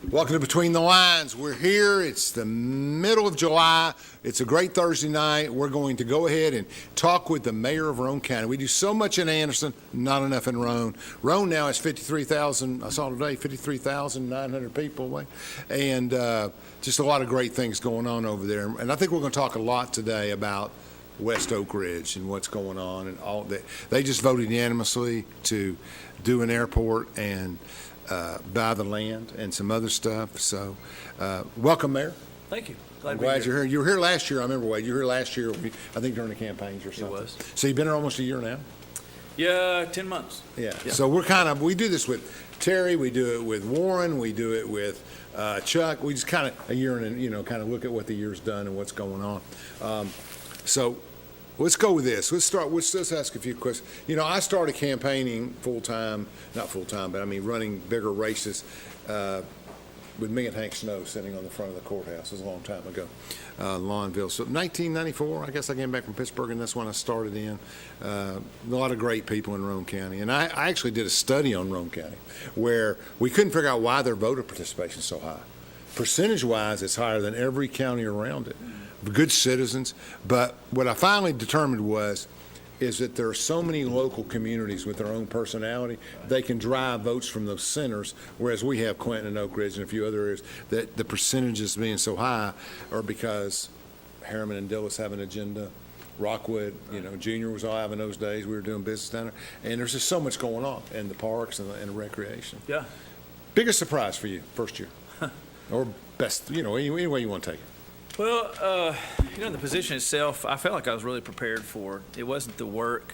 Welcome to Between the Lines. We're here. It's the middle of July. It's a great Thursday night. We're going to go ahead and talk with the mayor of Roane County. We do so much in Anderson, not enough in Roane. Roane now has 53,000, I saw today, 53,900 people. And just a lot of great things going on over there. And I think we're going to talk a lot today about West Oak Ridge and what's going on and all that. They just voted unanimously to do an airport and buy the land and some other stuff. So, welcome, Mayor. Thank you. I'm glad you're here. You were here last year, I remember, Wade. You were here last year, I think during the campaigns or something. It was. So you've been here almost a year now? Yeah, 10 months. Yeah. So we do this with Terry, we do it with Warren, we do it with Chuck. We just kind of, a year and, kind of look at what the year's done and what's going on. So let's go with this. Let's ask a few questions. I started campaigning not full-time, but I mean running bigger races with me and Hank Snow sitting on the front of the courthouse. It was a long time ago, Lawnville. So 1994, I guess I came back from Pittsburgh, and that's when I started in. A lot of great people in Roane County. And I actually did a study on Roane County where we couldn't figure out why their voter participation is so high. Percentage-wise, it's higher than every county around it. Good citizens, but what I finally determined is that there are so many local communities with their own personality, they can drive votes from those centers, whereas we have Clinton and Oak Ridge and a few other areas, that the percentages being so high are because Harriman and Dillis have an agenda. Rockwood, Junior was all having those days. We were doing business down there, and there's just so much going on in the parks and the recreation. Yeah. Biggest surprise for you, first year, or best, any way you want to take it. Well, the position itself, I felt like I was really prepared for. It wasn't the work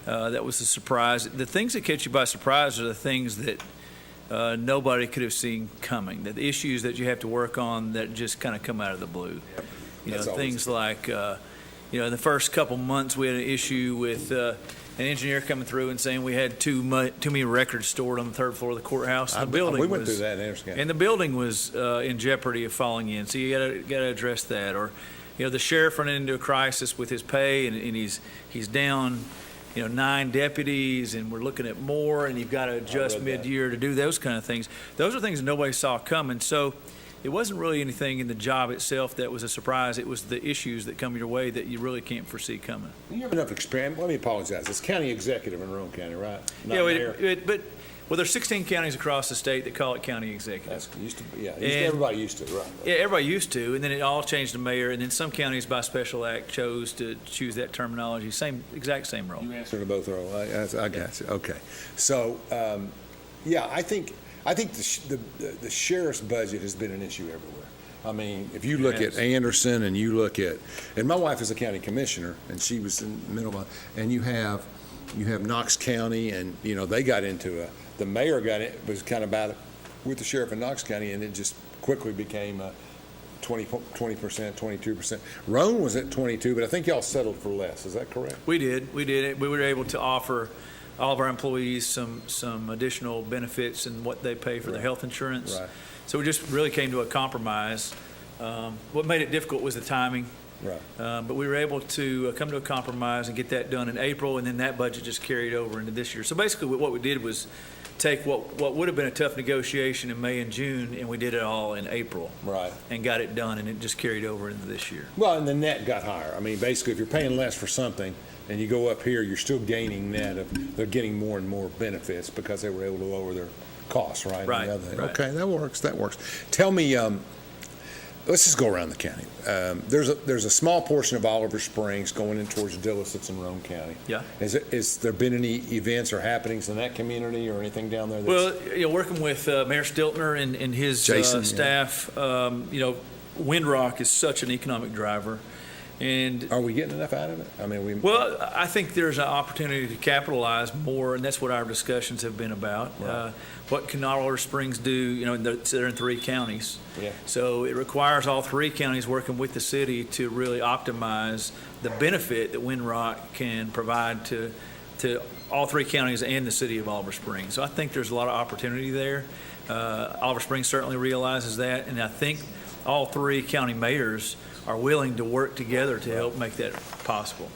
that was the surprise. The things that catch you by surprise are the things that nobody could have seen coming, the issues that you have to work on that just kind of come out of the blue. Things like, in the first couple months we had an issue with an engineer coming through and saying we had too many records stored on the third floor of the courthouse. We went through that in Anderson County. And the building was in jeopardy of falling in, so you got to address that. Or, the sheriff running into a crisis with his pay, and he's down, 9 deputies, and we're looking at more, and you've got to adjust mid-year to do those kind of things. Those are things that nobody saw coming. So it wasn't really anything in the job itself that was a surprise. It was the issues that come your way that you really can't foresee coming. You have enough experience. Let me apologize. It's county executive in Roane County, right? There's 16 counties across the state that call it county executive. Everybody used to, right? Yeah, everybody used to, and then it all changed to mayor, and then some counties by special act chose to choose that terminology. Exact same role. You answer to both roles. I got you. Okay. So, I think the sheriff's budget has been an issue everywhere. I mean, if you look at Anderson and and my wife is a county commissioner, and she was in the middle of, and you have Knox County, and they got into the mayor was kind of about it with the sheriff in Knox County, and it just quickly became 20%, 22%. Roane was at 22, but I think y'all settled for less. Is that correct? We did. We were able to offer all of our employees some additional benefits and what they pay for their health insurance. Right. So we just really came to a compromise. What made it difficult was the timing. Right. But we were able to come to a compromise and get that done in April, and then that budget just carried over into this year. So basically what we did was take what would have been a tough negotiation in May and June, and we did it all in April. Right. And got it done, and it just carried over into this year. Well, and the net got higher. I mean, basically, if you're paying less for something and you go up here, you're still gaining net they're getting more and more benefits because they were able to lower their costs, right? Right. Okay, that works. Tell me, let's just go around the county. There's a small portion of Oliver Springs going in towards Dillis that's in Roane County. Yeah. Is there been any events or happenings in that community or anything down there? Well, working with Mayor Stiltner and his staff, Windrock is such an economic driver. And are we getting enough out of it? I mean, I think there's an opportunity to capitalize more, and that's what our discussions have been about. Right. What can Oliver Springs do? They're in 3 counties. Yeah. So it requires all 3 counties working with the city to really optimize the benefit that Windrock can provide to all 3 counties and the city of Oliver Springs. So I think there's a lot of opportunity there. Oliver Springs certainly realizes that, and I think all 3 county mayors are willing to work together to help make that possible.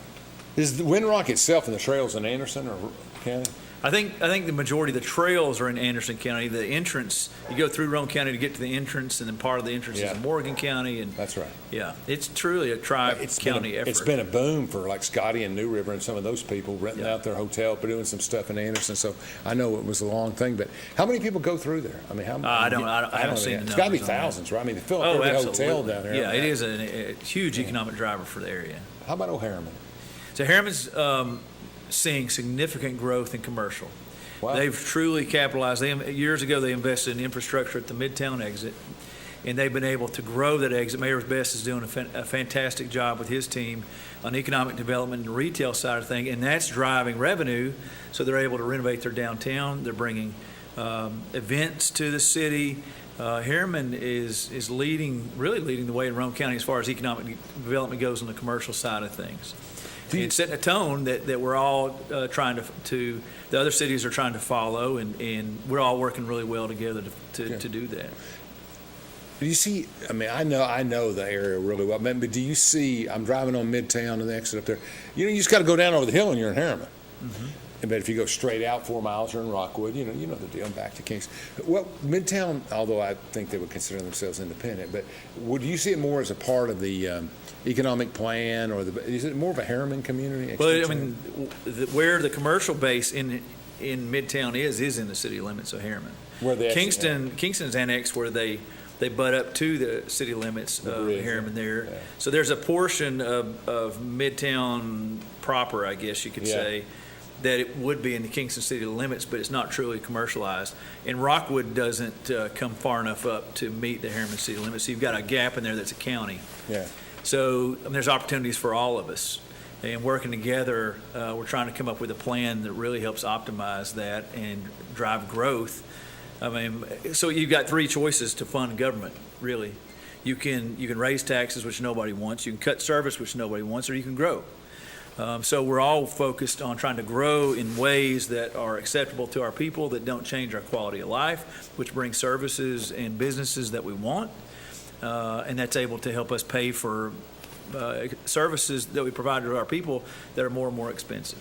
Is the Windrock itself and the trails in Anderson or county? I think the majority of the trails are in Anderson County. The entrance, you go through Roane County to get to the entrance, and then part of the entrance is in Morgan County. And That's right. yeah, it's truly a tri-county effort. It's been a boom for like Scotty and New River and some of those people renting out their hotel, but doing some stuff in Anderson. So I know it was a long thing, but how many people go through there? I mean, I haven't seen the numbers. It's got to be thousands, right? I mean, they fill up every hotel down there. Yeah, it is a huge economic driver for the area. How about O'Harriman? So Harriman's seeing significant growth in commercial. Wow. They've truly capitalized. Years ago, they invested in infrastructure at the Midtown exit, and they've been able to grow that exit. Mayor Best is doing a fantastic job with his team on economic development and the retail side of things, and that's driving revenue, so they're able to renovate their downtown. They're bringing events to the city. Harriman is really leading the way in Roane County as far as economic development goes on the commercial side of things. It's setting a tone that we're all trying to the other cities are trying to follow, and we're all working really well together to do that. Do you see, I mean, I know the area really well, but do you see, I'm driving on Midtown and the exit up there, you just got to go down over the hill and you're in Harriman. Mm-hmm. But if you go straight out 4 miles, you're in Rockwood, you know the deal, back to Kingston. Well, Midtown, although I think they would consider themselves independent, but would you see it more as a part of the economic plan, or is it more of a Harriman community? Well, I mean, where the commercial base in Midtown is in the city limits of Harriman. Where Kingston's annexed where they butt up to the city limits of Harriman there. Yeah. So there's a portion of Midtown proper, I guess you could say, that it would be in the Kingston city limits, but it's not truly commercialized. And Rockwood doesn't come far enough up to meet the Harriman city limits. So you've got a gap in there that's a county. Yeah. So there's opportunities for all of us. And working together, we're trying to come up with a plan that really helps optimize that and drive growth. I mean, so you've got three choices to fund government, really. You can raise taxes, which nobody wants. You can cut service, which nobody wants, or you can grow. So we're all focused on trying to grow in ways that are acceptable to our people, that don't change our quality of life, which bring services and businesses that we want, and that's able to help us pay for services that we provide to our people that are more and more expensive.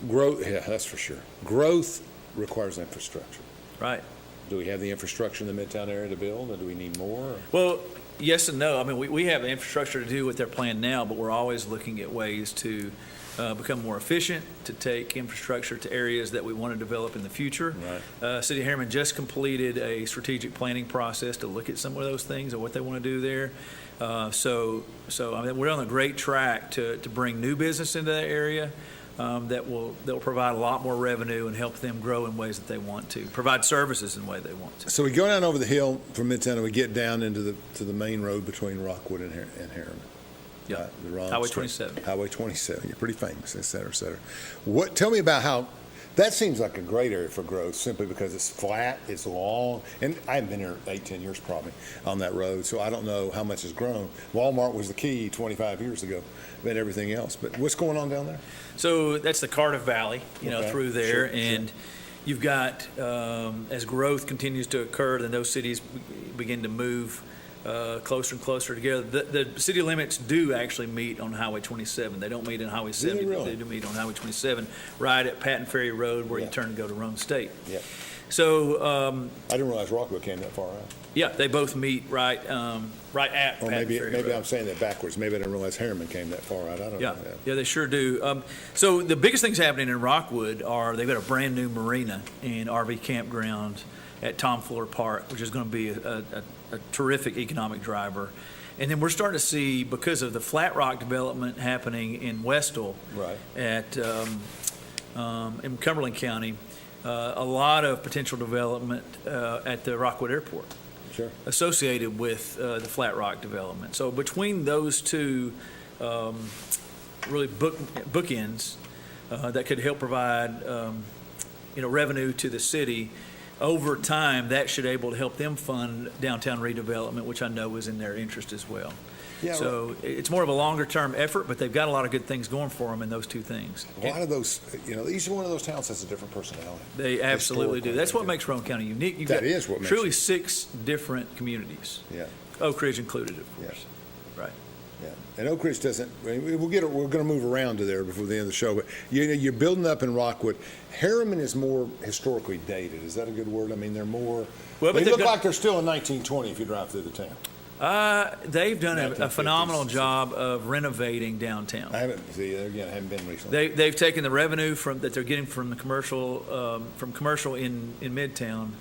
Growth, yeah, that's for sure. Growth requires infrastructure. Right. Do we have the infrastructure in the Midtown area to build, or do we need more? Well, yes and no. I mean, we have the infrastructure to do what they're planned now, but we're always looking at ways to become more efficient, to take infrastructure to areas that we want to develop in the future. Right. City of Harriman just completed a strategic planning process to look at some of those things and what they want to do there. So I mean, we're on a great track to bring new business into that area. That will provide a lot more revenue and help them grow in ways that they want to, provide services in ways they want to. So we go down over the hill from Midtown and we get down into the main road between Rockwood and Harriman. Yeah, the Highway 27. Highway 27. You're pretty famous, et cetera, et cetera. Tell me about how. That seems like a great area for growth, simply because it's flat, it's long, and I haven't been here 8-10 years probably on that road, so I don't know how much has grown. Walmart was the key 25 years ago, but everything else. But what's going on down there? So that's the Cardiff Valley, through there, Sure. You've got as growth continues to occur, then those cities begin to move closer and closer together. The city limits do actually meet on Highway 27. They don't meet on Highway 70, Really? but they do meet on Highway 27, right at Patton Ferry Road, where you Yeah. turn to go to Rome State. Yeah. So, I didn't realize Rockwood came that far out. yeah, they both meet right at Or Patton maybe Ferry Road. I'm saying that backwards. Maybe I didn't realize Harriman came that far out. I don't know. Yeah, they sure do. So the biggest things happening in Rockwood are they've got a brand new marina and RV campground at Tom Fuller Park, which is going to be a terrific economic driver. And then we're starting to see, because of the flat rock development happening in Westall, Right. in Cumberland County, a lot of potential development at the Rockwood Airport. Sure. Associated with the flat rock development. So between those two really bookends that could help provide revenue to the city, over time that should able to help them fund downtown redevelopment, which I know is in their interest as well. Yeah, So it's more of a longer term effort, but they've got a lot of good things going for them in those two things. A lot of those, each one of those towns has a different personality. They absolutely do. That's what makes Roane County unique. You've got Is what makes truly it. 6 different communities. Yeah. Oak Ridge included, of course. Yeah. Right. Yeah, and Oak Ridge doesn't. We're going to move around to there before the end of the show. But you're building up in Rockwood. Harriman is more historically dated. Is that a good word? I mean, they're more. Well, but they look like they're still in 1920 if you drive through the town. They've done a 1950s. phenomenal job of renovating downtown. I haven't been recently. They've taken the revenue that they're getting from the commercial in Midtown,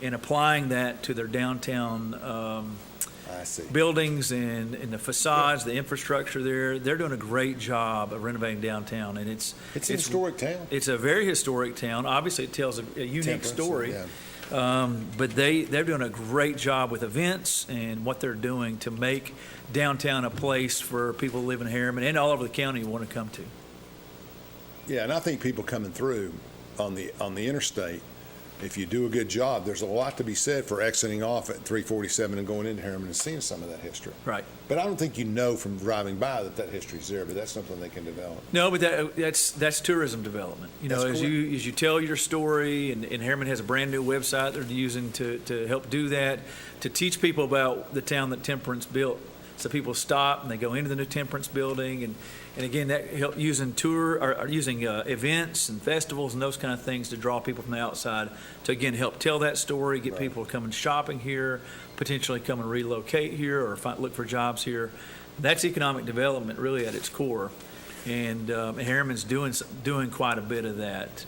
and applying that to their downtown. I see. Buildings and the facades, the infrastructure there. They're doing a great job of renovating downtown, and it's a historic town. It's a very historic town. Obviously, it tells a unique Temperance, story. yeah. But they're doing a great job with events and what they're doing to make downtown a place for people who live in Harriman and all over the county who want to come to. Yeah, and I think people coming through on the interstate, if you do a good job, there's a lot to be said for exiting off at 347 and going into Harriman and seeing some of that history. Right. But I don't think you know from driving by that history's there, but that's something they can develop. No, but that's tourism development. You know, That's as you tell your story, and Harriman has a brand new website they're using to help do that, to teach people about the town that Temperance built. So people stop and they go into the new Temperance building, and again, that help using events and festivals and those kind of things to draw people from the outside to again help tell that story, get people coming shopping here, potentially come and relocate here or look for jobs here. That's economic development really at its core, and Harriman's doing quite a bit of that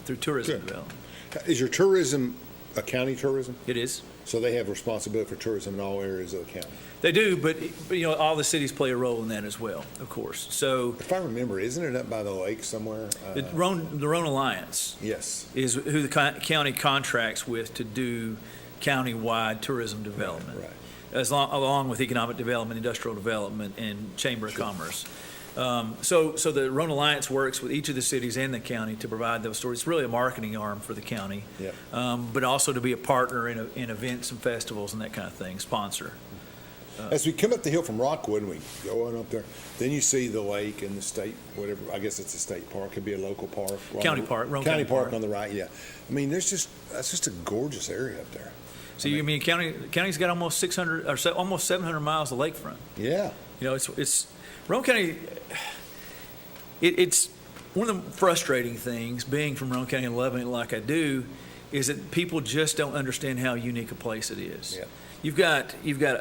through tourism development. Is your tourism a county tourism? It is. So they have responsibility for tourism in all areas of the county. They do, but you know, all the cities play a role in that as well, of course. So if I remember, isn't it up by the lake somewhere? the Roane Alliance, yes, is who the county contracts with to do county-wide tourism development, right. Along with economic development, industrial development, and Chamber of Commerce. So the Roane Alliance works with each of the cities and the county to provide those stories. It's really a marketing arm for the county, but also to be a partner in events and festivals and that kind of thing, sponsor. As we come up the hill from Rockwood and we go on up there, then you see the lake and the state, whatever, I guess it's a state park, could be a local park. County park, Roane County Park. Park on the right, yeah. I mean, that's just a gorgeous area up there. So county's got almost 600 or almost 700 miles of lakefront. Yeah. You know, it's Roane County. It's one of the frustrating things being from Roane County and loving it like I do, is that people just don't understand how unique a place it is. Yeah. You've got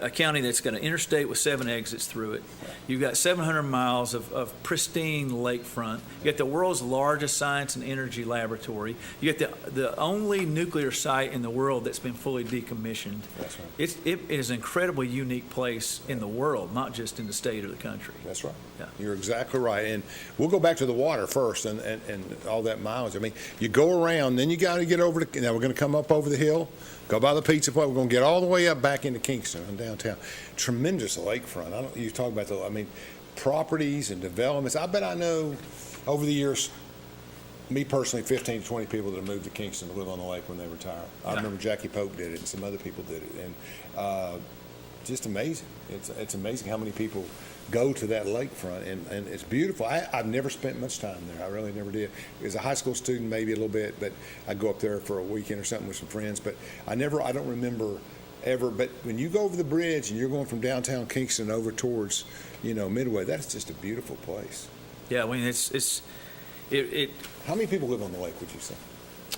a county that's got an interstate with 7 exits through it. You've got 700 miles of pristine lakefront. You got the world's largest science and energy laboratory. You got the only nuclear site in the world that's been fully decommissioned. That's right. It is an incredibly unique place in the world, not just in the state or the country. That's right. Yeah. You're exactly right. And we'll go back to the water first and all that mileage. I mean, you go around, then you got to get over now we're going to come up over the hill, go by the pizza place. We're going to get all the way up back into Kingston and downtown. Tremendous lakefront. You talk about properties and developments. I bet I know over the years, me personally, 15 to 20 people that have moved to Kingston to live on the lake when they retire. I remember Jackie Pope did it and some other people did it. And just amazing. It's amazing how many people go to that lakefront, and it's beautiful. I've never spent much time there. I really never did. As a high school student, maybe a little bit, but I'd go up there for a weekend or something with some friends. But I don't remember ever. But when you go over the bridge and you're going from downtown Kingston over towards, Midway, that's just a beautiful place. Yeah, I mean, How many people live on the lake, would you say?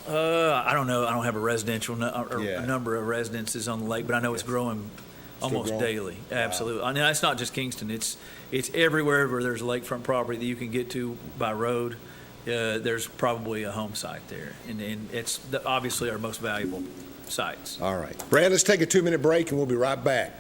I don't know. I don't have a residential a number of residences on the lake, but I know it's growing almost daily. Absolutely. Wow. I mean, it's not just Kingston. It's everywhere where there's a lakefront property that you can get to by road. There's probably a home site there, and it's obviously our most valuable sites. All right. Brad, let's take a 2-minute break, and we'll be right back.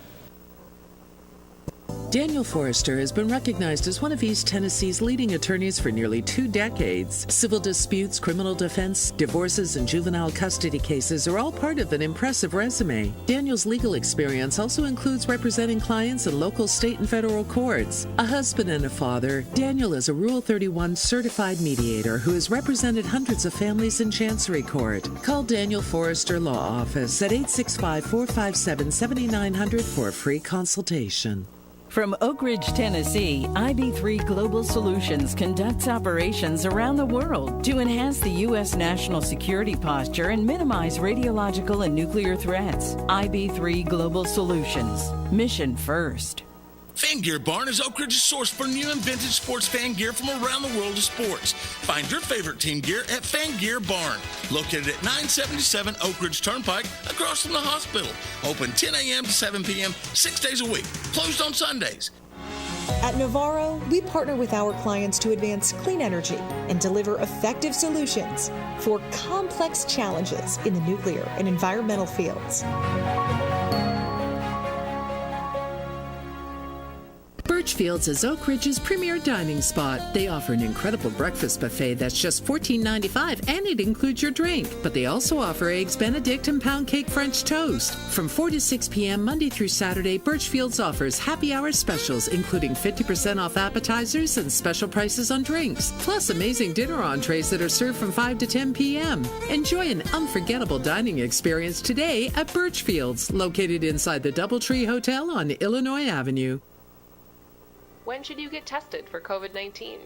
Daniel Forrester has been recognized as one of East Tennessee's leading attorneys for nearly 2 decades. Civil disputes, criminal defense, divorces, and juvenile custody cases are all part of an impressive resume. Daniel's legal experience also includes representing clients in local, state, and federal courts. A husband and a father, Daniel is a Rule 31 certified mediator who has represented hundreds of families in Chancery Court. Call Daniel Forrester Law Office at 865-457-7900 for a free consultation. From Oak Ridge, Tennessee, IB3 Global Solutions conducts operations around the world to enhance the U.S. national security posture and minimize radiological and nuclear threats. IB3 Global Solutions. Mission first. Fan Gear Barn is Oak Ridge's source for new and vintage sports fan gear from around the world of sports. Find your favorite team gear at Fan Gear Barn, located at 977 Oak Ridge Turnpike, across from the hospital. Open 10 a.m. to 7 p.m., 6 days a week. Closed on Sundays. At Navarro, we partner with our clients to advance clean energy and deliver effective solutions for complex challenges in the nuclear and environmental fields. Birchfield's is Oak Ridge's premier dining spot. They offer an incredible breakfast buffet that's just $14.95, and it includes your drink. But they also offer Eggs Benedict and pound cake French toast. From 4 to 6 p.m. Monday through Saturday, Birchfield's offers happy hour specials, including 50% off appetizers and special prices on drinks, plus amazing dinner entrees that are served from 5 to 10 p.m. Enjoy an unforgettable dining experience today at Birchfield's, located inside the Doubletree Hotel on Illinois Avenue. When should you get tested for COVID-19?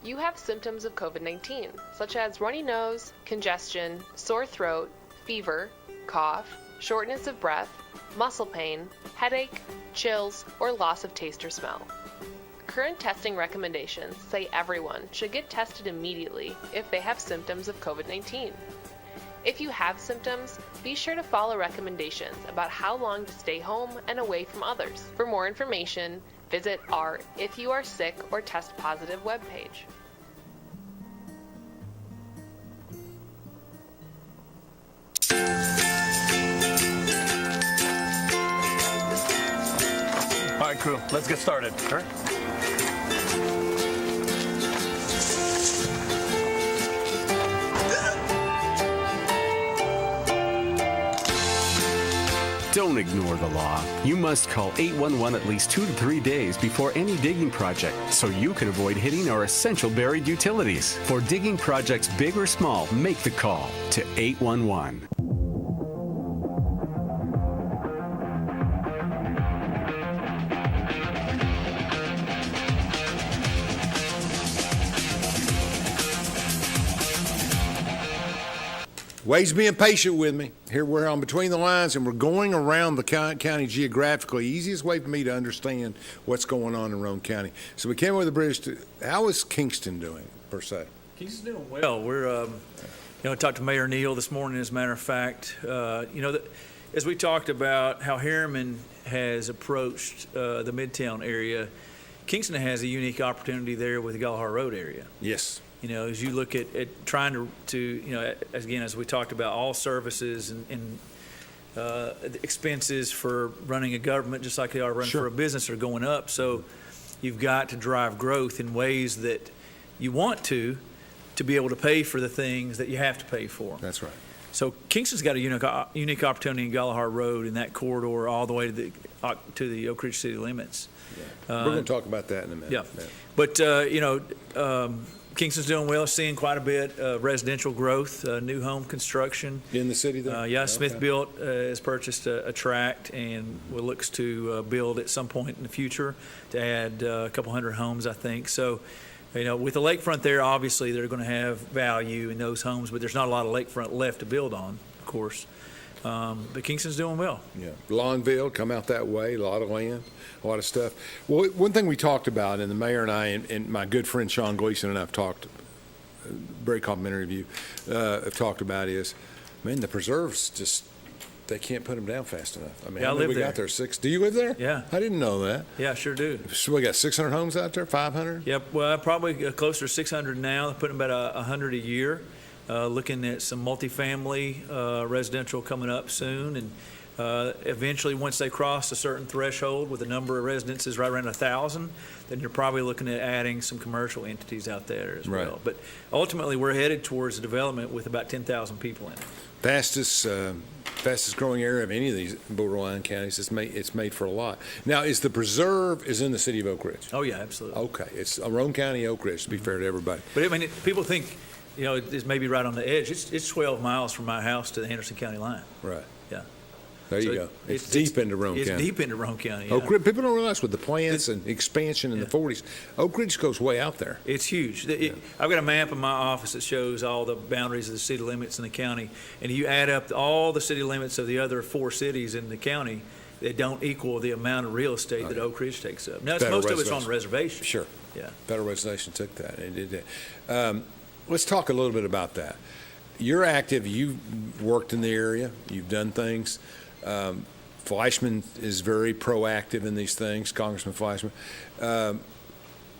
You have symptoms of COVID-19, such as runny nose, congestion, sore throat, fever, cough, shortness of breath, muscle pain, headache, chills, or loss of taste or smell. Current testing recommendations say everyone should get tested immediately if they have symptoms of COVID-19. If you have symptoms, be sure to follow recommendations about how long to stay home and away from others. For more information, visit our If You Are Sick or Test Positive webpage. All right, crew, let's get started. All right. Don't ignore the law. You must call 811 at least 2 to 3 days before any digging project so you can avoid hitting our essential buried utilities. For digging projects big or small, make the call to 811. Wade's being patient with me. Here we're on Between the Lines, and we're going around the county geographically. Easiest way for me to understand what's going on in Roane County. So we came over the bridge to, how is Kingston doing, per se? Kingston's doing well. We're, I talked to Mayor Neal this morning, as a matter of fact. As we talked about how Harriman has approached the Midtown area, Kingston has a unique opportunity there with the Galahar Road area. Yes. As you look at trying to again, as we talked about, all services and expenses for running a government, just like they are running for a business, are going up. So you've got to drive growth in ways that you want to be able to pay for the things that you have to pay for. That's right. So Kingston's got a unique opportunity in Galahar Road in that corridor all the way to the Oak Ridge city limits. Yeah. We're going to talk about that in a minute. Yeah. But, Kingston's doing well, seeing quite a bit of residential growth, new home construction. In the city there? Smith Built has purchased a tract and looks to build at some point in the future to add a couple hundred homes, I think. So, with the lakefront there, obviously they're going to have value in those homes, but there's not a lot of lakefront left to build on, of course. But Kingston's doing well. Yeah. Longville, come out that way, a lot of land, a lot of stuff. Well, one thing we talked about, and the mayor and I and my good friend Sean Gleason and I have talked, very complimentary of you, have talked about is, man, the preserves just, they can't put them down fast enough. I mean, I live we there. got there? 6? Do you live there? Yeah. I didn't know that. Yeah, I sure do. So we got 600 homes out there, 500? Yep, well, probably closer to 600 now. They're putting about 100 a year. Looking at some multifamily residential coming up soon, and eventually, once they cross a certain threshold with the number of residences right around 1,000, then you're probably looking at adding some commercial entities out there as well. But ultimately, we're headed towards a development with about 10,000 people in it. Fastest growing area of any of these borderline counties. It's made for a lot. Now, is the preserve is in the city of Oak Ridge? Oh yeah, absolutely. Okay, it's Roane County, Oak Ridge. To be fair to everybody. But I mean, people think, it's maybe right on the edge. It's 12 miles from my house to the Henderson County line. Right. Yeah. There you go. It's deep into Roane County. It's deep into Roane County. Yeah. Oak Ridge, people don't realize with the plants and expansion in the 40s, Oak Ridge goes way out there. It's huge. I've got a map in my office that shows all the boundaries of the city limits in the county, and you add up all the city limits of the other 4 cities in the county, that don't equal the amount of real estate that Oak Ridge takes up. Now, Federal most of it's on reservation. the reservation. Sure. Yeah. Federal legislation took that. It did that. Let's talk a little bit about that. You're active. You've worked in the area. You've done things. Fleischman is very proactive in these things, Congressman Fleischman.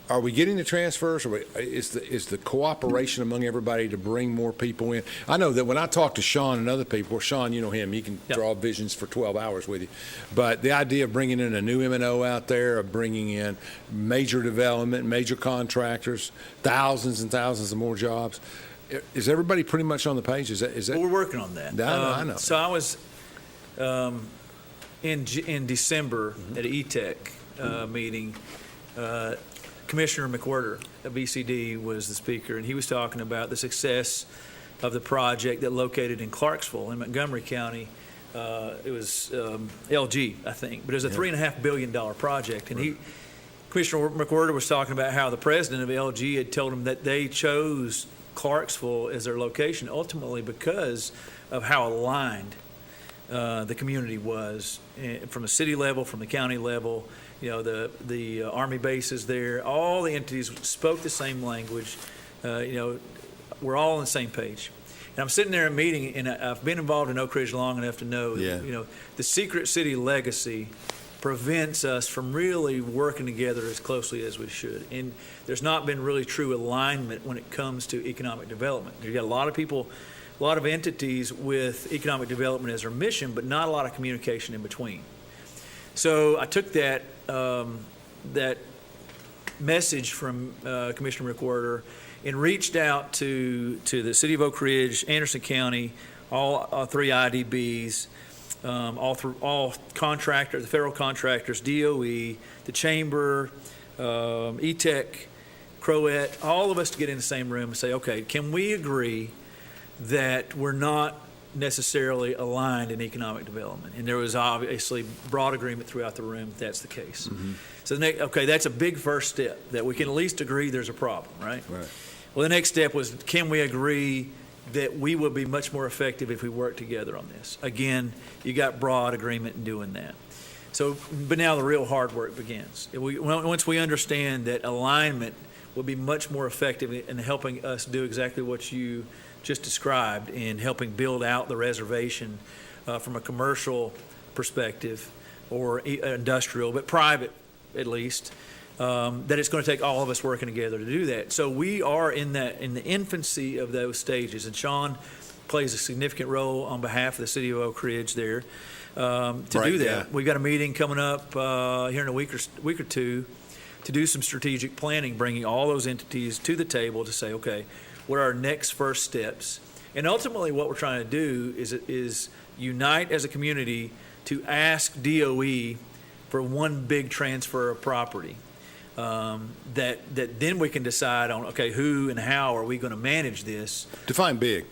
Are we getting the transfers? Is the cooperation among everybody to bring more people in? I know that when I talk to Sean and other people, Sean, you know him, he can draw visions for 12 hours with you. But the idea of bringing in a new M&O out there, of bringing in major development, major contractors, thousands and thousands of more jobs, is everybody pretty much on the page? Is that? Well, we're working on that. I know. So I was in December at an ETEC meeting. Commissioner McWhorter of BCD was the speaker, and he was talking about the success of the project that located in Clarksville in Montgomery County. It was LG, I think, but it was a $3.5 billion project. And Commissioner McWhorter was talking about how the president of LG had told him that they chose Clarksville as their location ultimately because of how aligned the community was from the city level, from the county level. You know, the Army bases there, all the entities spoke the same language. You know, we're all on the same page. And I'm sitting there in a meeting, and I've been involved in Oak Ridge long enough to know that, you know, the secret city legacy prevents us from really working together as closely as we should. And there's not been really true alignment when it comes to economic development. You've got a lot of people, a lot of entities with economic development as their mission, but not a lot of communication in between. So I took that message from Commissioner McWhorter and reached out to the City of Oak Ridge, Anderson County, all three IDBs, all contractors, the federal contractors, DOE, the Chamber, ETEC, Crowett, all of us to get in the same room and say, okay, can we agree that we're not necessarily aligned in economic development? And there was obviously broad agreement throughout the room that that's the case. Mm-hmm. So that's a big first step, that we can at least agree there's a problem, right? Well, the next step was, can we agree that we will be much more effective if we work together on this? Again, you got broad agreement in doing that. So, but now the real hard work begins. Once we understand that alignment will be much more effective in helping us do exactly what you just described, in helping build out the reservation from a commercial perspective or industrial, but private at least, that it's going to take all of us working together to do that. So we are in the infancy of those stages, and Sean plays a significant role on behalf of the City of Oak Ridge there to do that. Yeah. We've got a meeting coming up here in a week or two to do some strategic planning, bringing all those entities to the table to say, okay, what are our next first steps? And ultimately what we're trying to do is unite as a community to ask DOE for one big transfer of property that then we can decide on, okay, who and how are we going to manage this? Define big.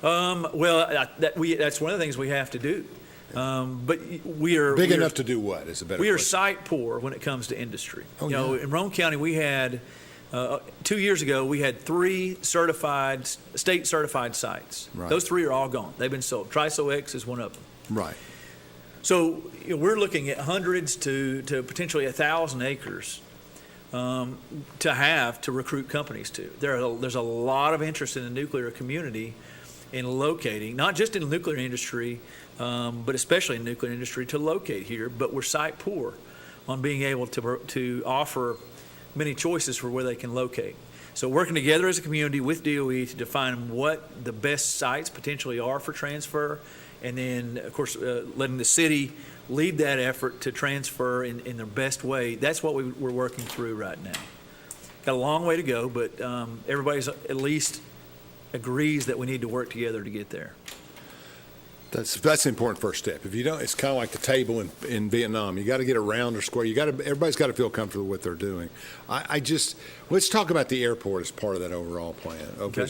That's one of the things we have to do. But we are big enough to do what is a better. We are site poor when it comes to industry. Oh, you know, in Roane County, we had 2 years ago we had 3 state certified sites. Right. Those 3 are all gone. They've been sold. Triso X is one of them. Right. So we're looking at hundreds to potentially 1,000 acres to recruit companies to. There's a lot of interest in the nuclear community in locating, not just in the nuclear industry, but especially in the nuclear industry, to locate here. But we're site poor on being able to offer many choices for where they can locate. So working together as a community with DOE to define what the best sites potentially are for transfer, and then, of course, letting the city lead that effort to transfer in their best way. That's what we're working through right now. Got a long way to go, but everybody's at least agrees that we need to work together to get there. That's an important first step. If you don't, it's kind of like the table in Vietnam. You got to get around or square. Everybody's got to feel comfortable with what they're doing. Let's talk about the airport as part of that overall plan. Okay.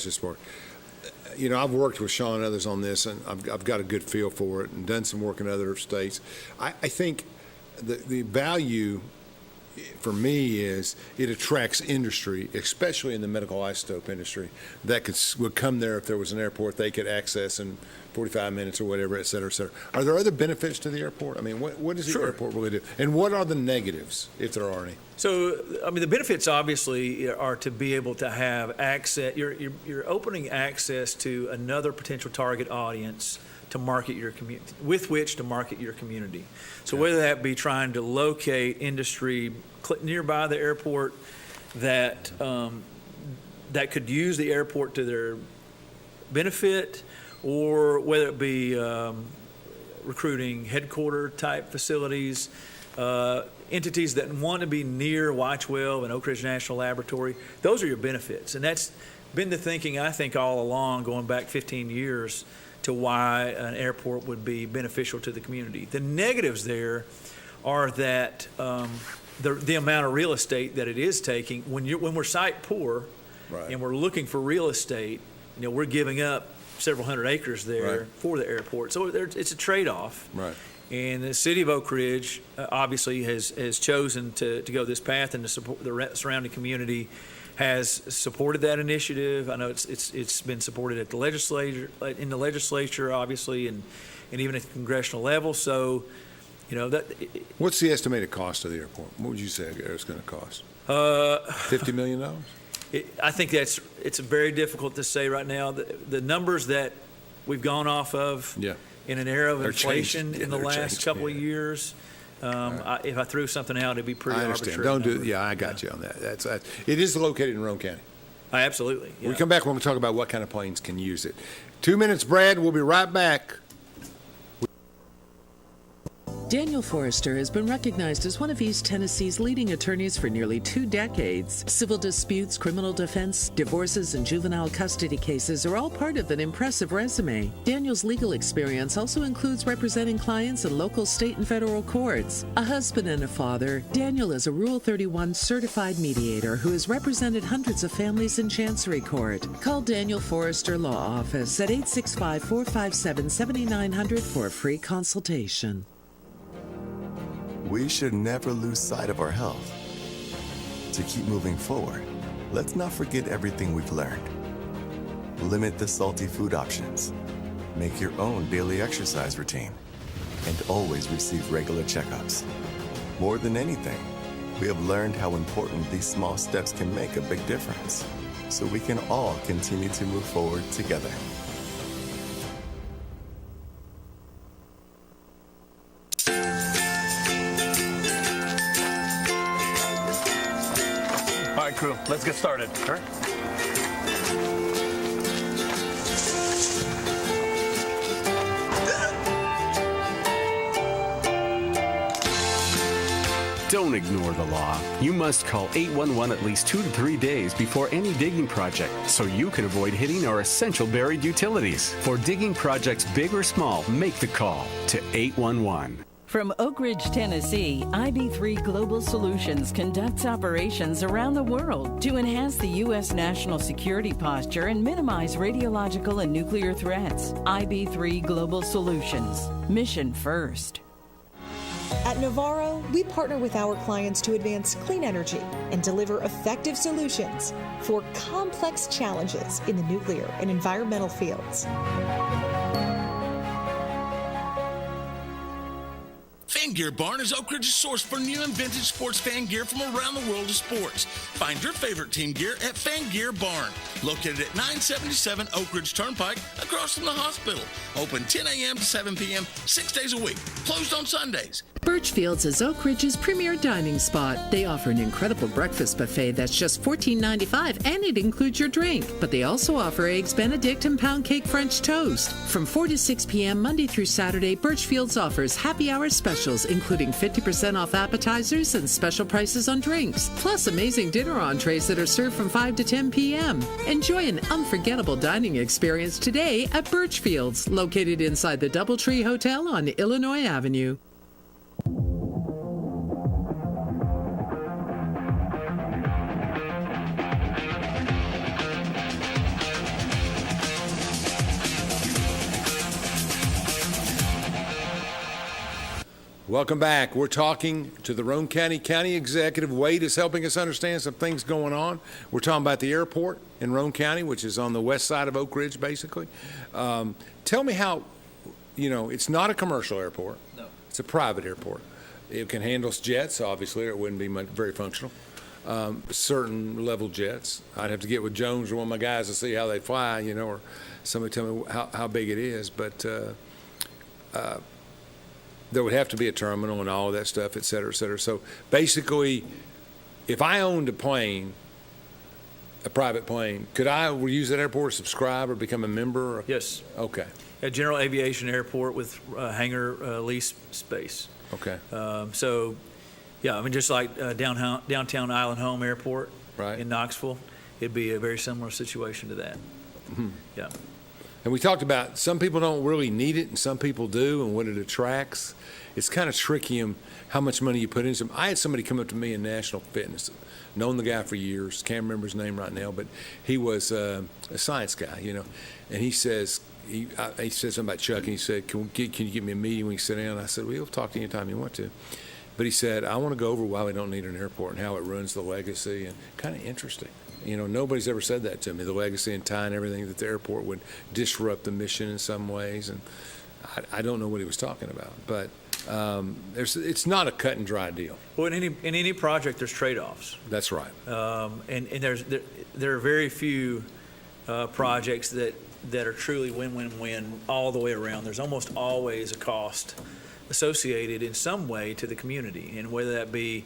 You know, I've worked with Sean and others on this, and I've got a good feel for it, and done some work in other states. I think the value for me is it attracts industry, especially in the medical isotope industry, that would come there if there was an airport they could access in 45 minutes or whatever, et cetera, et cetera. Are there other benefits to the airport? I mean, what does the airport really do? And what are the negatives, if there are any? So, I mean, the benefits obviously are to be able to have access. You're opening access to another potential target audience to market your community, with which to market your community. So whether that be trying to locate industry nearby the airport that that could use the airport to their benefit, or whether it be recruiting headquarter type facilities, entities that want to be near Y-12 and Oak Ridge National Laboratory, those are your benefits. And that's been the thinking, I think, all along, going back 15 years, to why an airport would be beneficial to the community. The negatives there are that the amount of real estate that it is taking. When we're site poor, right, and we're looking for real estate, we're giving up several hundred acres there, right, for the airport. So it's a trade-off. Right. And the city of Oak Ridge obviously has chosen to go this path, and to support the surrounding community has supported that initiative. I know it's been supported at the legislature, obviously, and even at the congressional level. So, what's the estimated cost of the airport? What would you say it's going to cost? $50 million? I think it's very difficult to say right now. The numbers that we've gone off of, in an era of inflation in the last couple of years. If I threw something out, it'd be pretty arbitrary. Don't do it. Yeah, I got you on that. It is located in Roane County. Absolutely. Yeah. We come back when we talk about what kind of planes can use it. 2 minutes, Brad. We'll be right back. Daniel Forrester has been recognized as one of East Tennessee's leading attorneys for nearly 2 decades. Civil disputes, criminal defense, divorces, and juvenile custody cases are all part of an impressive resume. Daniel's legal experience also includes representing clients in local, state, and federal courts. A husband and a father, Daniel is a Rule 31 certified mediator who has represented hundreds of families in Chancery Court. Call Daniel Forrester Law Office at 865-457-7900 for a free consultation. We should never lose sight of our health. To keep moving forward, let's not forget everything we've learned. Limit the salty food options. Make your own daily exercise routine. And always receive regular checkups. More than anything, we have learned how important these small steps can make a big difference, so we can all continue to move forward together. All right, crew, let's get started. Sure. Don't ignore the law. You must call 811 at least 2 to 3 days before any digging project, so you can avoid hitting our essential buried utilities. For digging projects big or small, make the call to 811. From Oak Ridge, Tennessee, IB3 Global Solutions conducts operations around the world to enhance the U.S. national security posture and minimize radiological and nuclear threats. IB3 Global Solutions. Mission first. At Navarro, we partner with our clients to advance clean energy and deliver effective solutions for complex challenges in the nuclear and environmental fields. Fan Gear Barn is Oak Ridge's source for new and vintage sports fan gear from around the world of sports. Find your favorite team gear at Fan Gear Barn, located at 977 Oak Ridge Turnpike, across from the hospital. Open 10 a.m. to 7 p.m., 6 days a week. Closed on Sundays. Birchfield's is Oak Ridge's premier dining spot. They offer an incredible breakfast buffet that's just $14.95, and it includes your drink. But they also offer Eggs Benedict and pound cake French toast. From 4 to 6 p.m. Monday through Saturday, Birchfield's offers happy hour specials, including 50% off appetizers and special prices on drinks, plus amazing dinner entrees that are served from 5 to 10 p.m. Enjoy an unforgettable dining experience today at Birchfield's, located inside the Doubletree Hotel on Illinois Avenue. Welcome back. We're talking to the Roane County Executive. Wade is helping us understand some things going on. We're talking about the airport in Roane County, which is on the west side of Oak Ridge, basically. Tell me how, it's not a commercial airport. No. It's a private airport. It can handle jets, obviously, or it wouldn't be very functional. Certain level jets. I'd have to get with Jones or one of my guys to see how they fly, or somebody tell me how big it is. But there would have to be a terminal and all of that stuff, et cetera, et cetera. So basically, if I owned a private plane, could I use that airport, subscribe, or become a member? Yes. Okay. A general aviation airport with hangar lease space. Okay. Just like downtown Island Home Airport Right. in Knoxville, it'd be a very similar situation to that. Mm-hmm. Yeah. And we talked about some people don't really need it and some people do, and what it attracts. It's kind of tricky how much money you put into them. I had somebody come up to me in National Fitness, known the guy for years, can't remember his name right now, but he was a science guy, and he says, he said something about Chuck, and he said, can you give me a meeting when you sit down? And I said, we'll talk to you anytime you want to. But he said, I want to go over why we don't need an airport and how it ruins the legacy, and kind of interesting. Nobody's ever said that to me, the legacy and tying everything, that the airport would disrupt the mission in some ways. And I don't know what he was talking about, but it's not a cut and dry deal. Well, in any project, there's trade-offs. That's right. And there are very few projects that are truly win-win-win all the way around. There's almost always a cost associated in some way to the community, and whether that be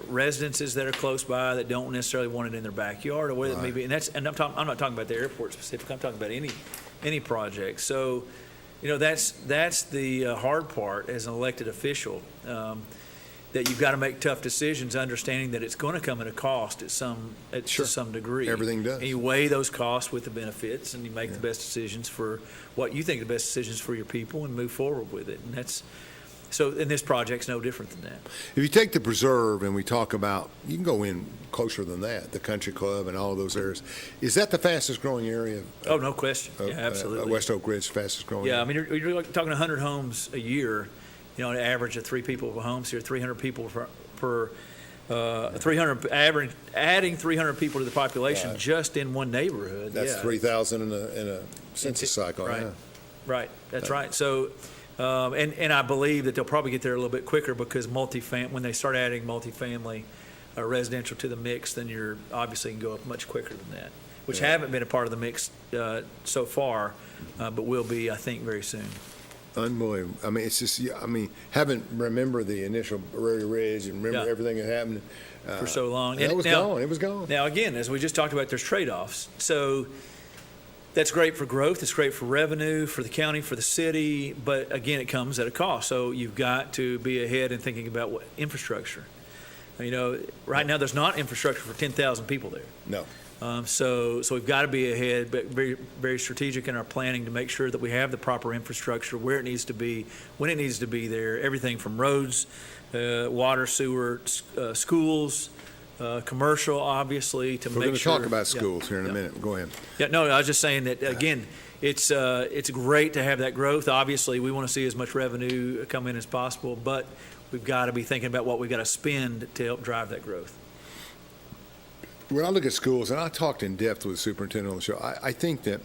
residences that are close by that don't necessarily want it in their backyard, or whether it may be, and I'm not talking about the airport specifically. I'm talking about any project. So, that's the hard part as an elected official, that you've got to make tough decisions, understanding that it's going to come at a cost to some degree. Everything does. And you weigh those costs with the benefits, and you make the best decisions for what you think are the best decisions for your people, and move forward with it. And this project's no different than that. If you take the preserve and we talk about, you can go in closer than that, the country club and all of those areas. Is that the fastest growing area? Oh, no question. Yeah, absolutely. West Oak Ridge, fastest growing area. Yeah, I mean, you're like talking 100 homes a year, an average of 3 people per home. So you're 300 people per 300, adding 300 people to the population just in one neighborhood. That's 3,000 in a census cycle. Right. Yeah. Right. That's right. So, and I believe that they'll probably get there a little bit quicker, because when they start adding multifamily residential to the mix, then you're obviously can go up much quicker than that, which haven't been a part of the mix so far, but will be, I think, very soon. Unbelievable. I mean, it's just, remember the initial Rary Ridge and remember everything that happened for so long. It was gone. It was gone. Now, again, as we just talked about, there's trade-offs. So that's great for growth. It's great for revenue, for the county, for the city. But again, it comes at a cost. So you've got to be ahead in thinking about what infrastructure. Right now there's not infrastructure for 10,000 people there. No. So we've got to be ahead, but very, very strategic in our planning to make sure that we have the proper infrastructure where it needs to be, when it needs to be there. Everything from roads, water, sewer, schools, commercial, obviously, to make sure. We're going to talk about schools here in a minute. Go ahead. Yeah, no, I was just saying that, again, it's great to have that growth. Obviously, we want to see as much revenue come in as possible, but we've got to be thinking about what we've got to spend to help drive that growth. When I look at schools, and I talked in depth with the superintendent on the show, I think that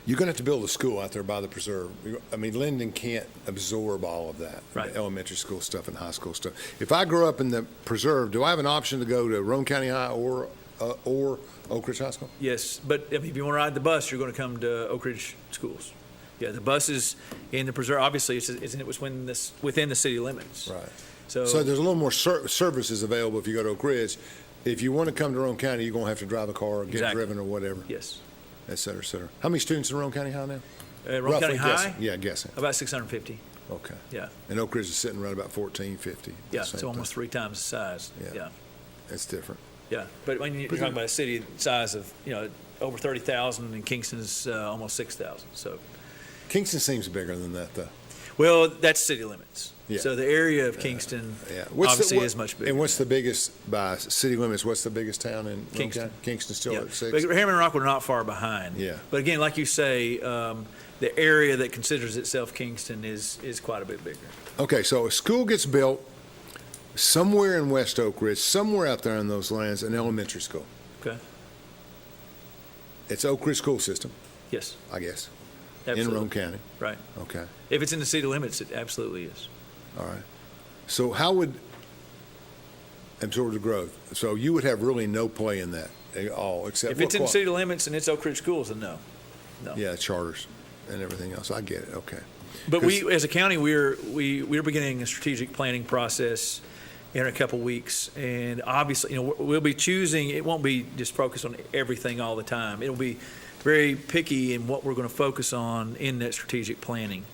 you're going to have to build a school out there by the preserve. I mean, Linden can't absorb all of that, right. Elementary school stuff and high school stuff. If I grew up in the preserve, do I have an option to go to Roane County High or Oak Ridge High School? Yes, but if you want to ride the bus, you're going to come to Oak Ridge schools. Yeah, the bus is in the preserve. Obviously, it was within the city limits. Right. So there's a little more services available if you go to Oak Ridge. If you want to come to Roane County, you're going to have to drive a car or get driven or whatever. Yes. Et cetera, et cetera. How many students in Roane County High now? Roane County High? Guessing. Yeah, guessing. About 650. Okay. Yeah. And Oak Ridge is sitting right about 1,450. Yeah, so almost 3 times the size. Yeah. It's different. Yeah, but when you're talking about a city size of, over 30,000, and Kingston's almost 6,000, so. Kingston seems bigger than that, though. Well, that's city limits. Yeah. So the area of Kingston obviously is much bigger. And what's the biggest, by city limits, what's the biggest town in Kingston? Kingston still at 6? But Harriman and Rockwood are not far behind. Yeah. But again, like you say, the area that considers itself Kingston is quite a bit bigger. Okay, so a school gets built somewhere in West Oak Ridge, somewhere out there in those lands, an elementary school. Okay. It's Oak Ridge school system, Yes. I guess, Absolutely. in Roane County. Right. Okay, If it's in the city limits, it absolutely is. all right. So how would absorb the growth? So you would have really no play in that at all, except If it's in the city limits and it's Oak Ridge schools, then no. Yeah, charters and everything else. I get it. Okay. But we, as a county, we're beginning a strategic planning process in a couple weeks, and obviously, we'll be choosing. It won't be just focused on everything all the time. It'll be very picky in what we're going to focus on in that strategic planning.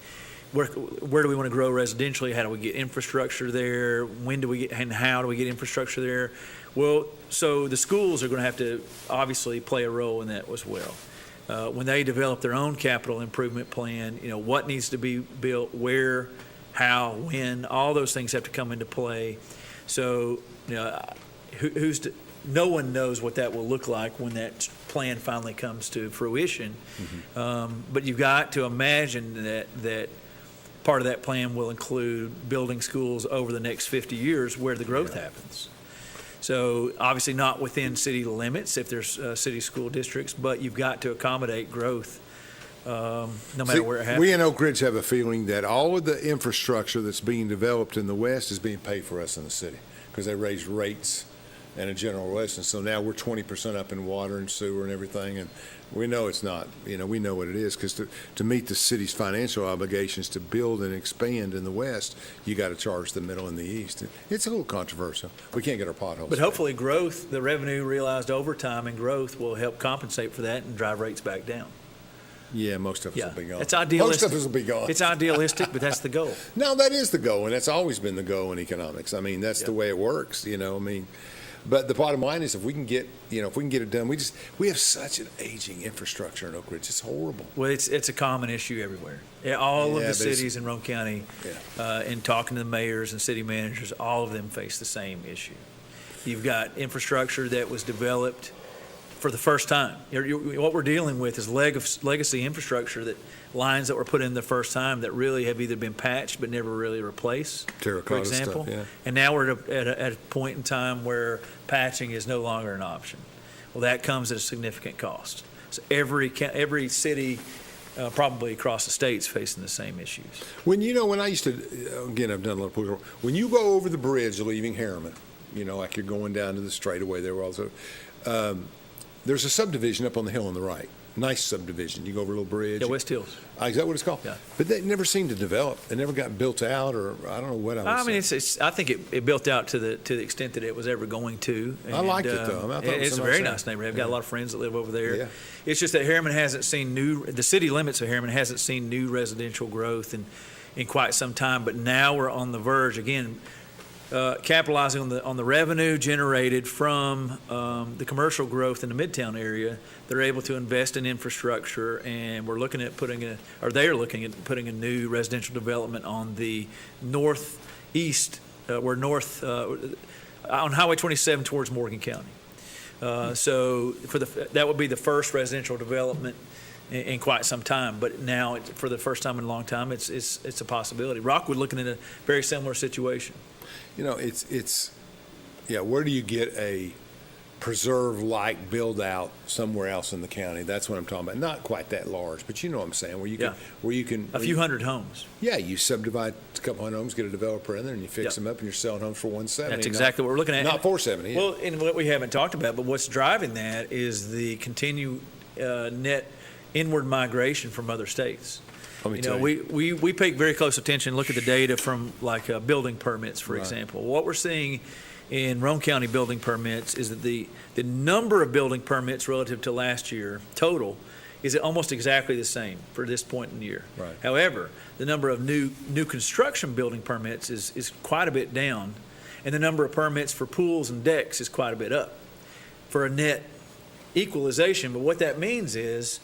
Where do we want to grow residentially? How do we get infrastructure there? When do we get, and how do we get infrastructure there? Well, so the schools are going to have to obviously play a role in that as well. When they develop their own capital improvement plan, what needs to be built, where, how, when, all those things have to come into play. So, no one knows what that will look like when that plan finally comes to fruition. Mm-hmm. But you've got to imagine that part of that plan will include building schools over the next 50 years where the growth happens. So obviously not within city limits if there's city school districts, but you've got to accommodate growth no matter where it happens. We in Oak Ridge have a feeling that all of the infrastructure that's being developed in the west is being paid for us in the city because they raised rates and a general election. So now we're 20% up in water and sewer and everything, and we know it's not. We know what it is because to meet the city's financial obligations to build and expand in the west, you got to charge the middle and the east. It's a little controversial. We can't get our potholes. But hopefully growth, the revenue realized over time and growth will help compensate for that and drive rates back down. Yeah, most of us will be gone. It's idealistic. Most of us will be gone. It's idealistic, but that's the goal. No, that is the goal, and that's always been the goal in economics. I mean, that's the way it works, But the bottom line is, if we can get it done, we have such an aging infrastructure in Oak Ridge. It's horrible. Well, it's a common issue everywhere. All of the cities in Roane County, and talking to the mayors and city managers, all of them face the same issue. You've got infrastructure that was developed for the first time. What we're dealing with is legacy infrastructure, lines that were put in the first time that really have either been patched but never really replaced, Terracotta for example. stuff, yeah. And now we're at a point in time where patching is no longer an option. Well, that comes at a significant cost. So every city, probably across the state, is facing the same issues. When I used to, again, I've done a lot of political. When you go over the bridge leaving Harriman, like you're going down to the straightaway there, also. There's a subdivision up on the hill on the right. Nice subdivision. You go over a little bridge. Yeah, West Hills. Is that what it's called? Yeah. But that never seemed to develop. It never got built out, or I don't know what I was saying. I think it built out to the extent that it was ever going to. I liked it, though. I thought it's a very nice neighborhood. I've got a lot of friends that live over there. Yeah. It's just that Harriman hasn't seen the city limits of Harriman hasn't seen new residential growth in quite some time. But now we're on the verge, again, capitalizing on the revenue generated from the commercial growth in the Midtown area. They're able to invest in infrastructure, and they're looking at putting a new residential development on the northeast, on Highway 27 towards Morgan County. So that would be the first residential development in quite some time, but now for the first time in a long time, it's a possibility. Rockwood looking at a very similar situation. Where do you get a preserve-like build-out somewhere else in the county? That's what I'm talking about. Not quite that large, but you know what I'm saying, where you can a few hundred homes. Yeah, you subdivide a couple hundred homes, get a developer in there, and you fix them up, and you're selling homes for $170. That's exactly what we're looking at. Not $470. Yeah. Well, and what we haven't talked about, but what's driving that is the continued net inward migration from other states. We pay very close attention, look at the data from building permits, for example. What we're seeing in Roane County building permits is that the number of building permits relative to last year total is almost exactly the same for this point in the year. Right. However, the number of new construction building permits is quite a bit down, and the number of permits for pools and decks is quite a bit up for a net equalization. But what that means is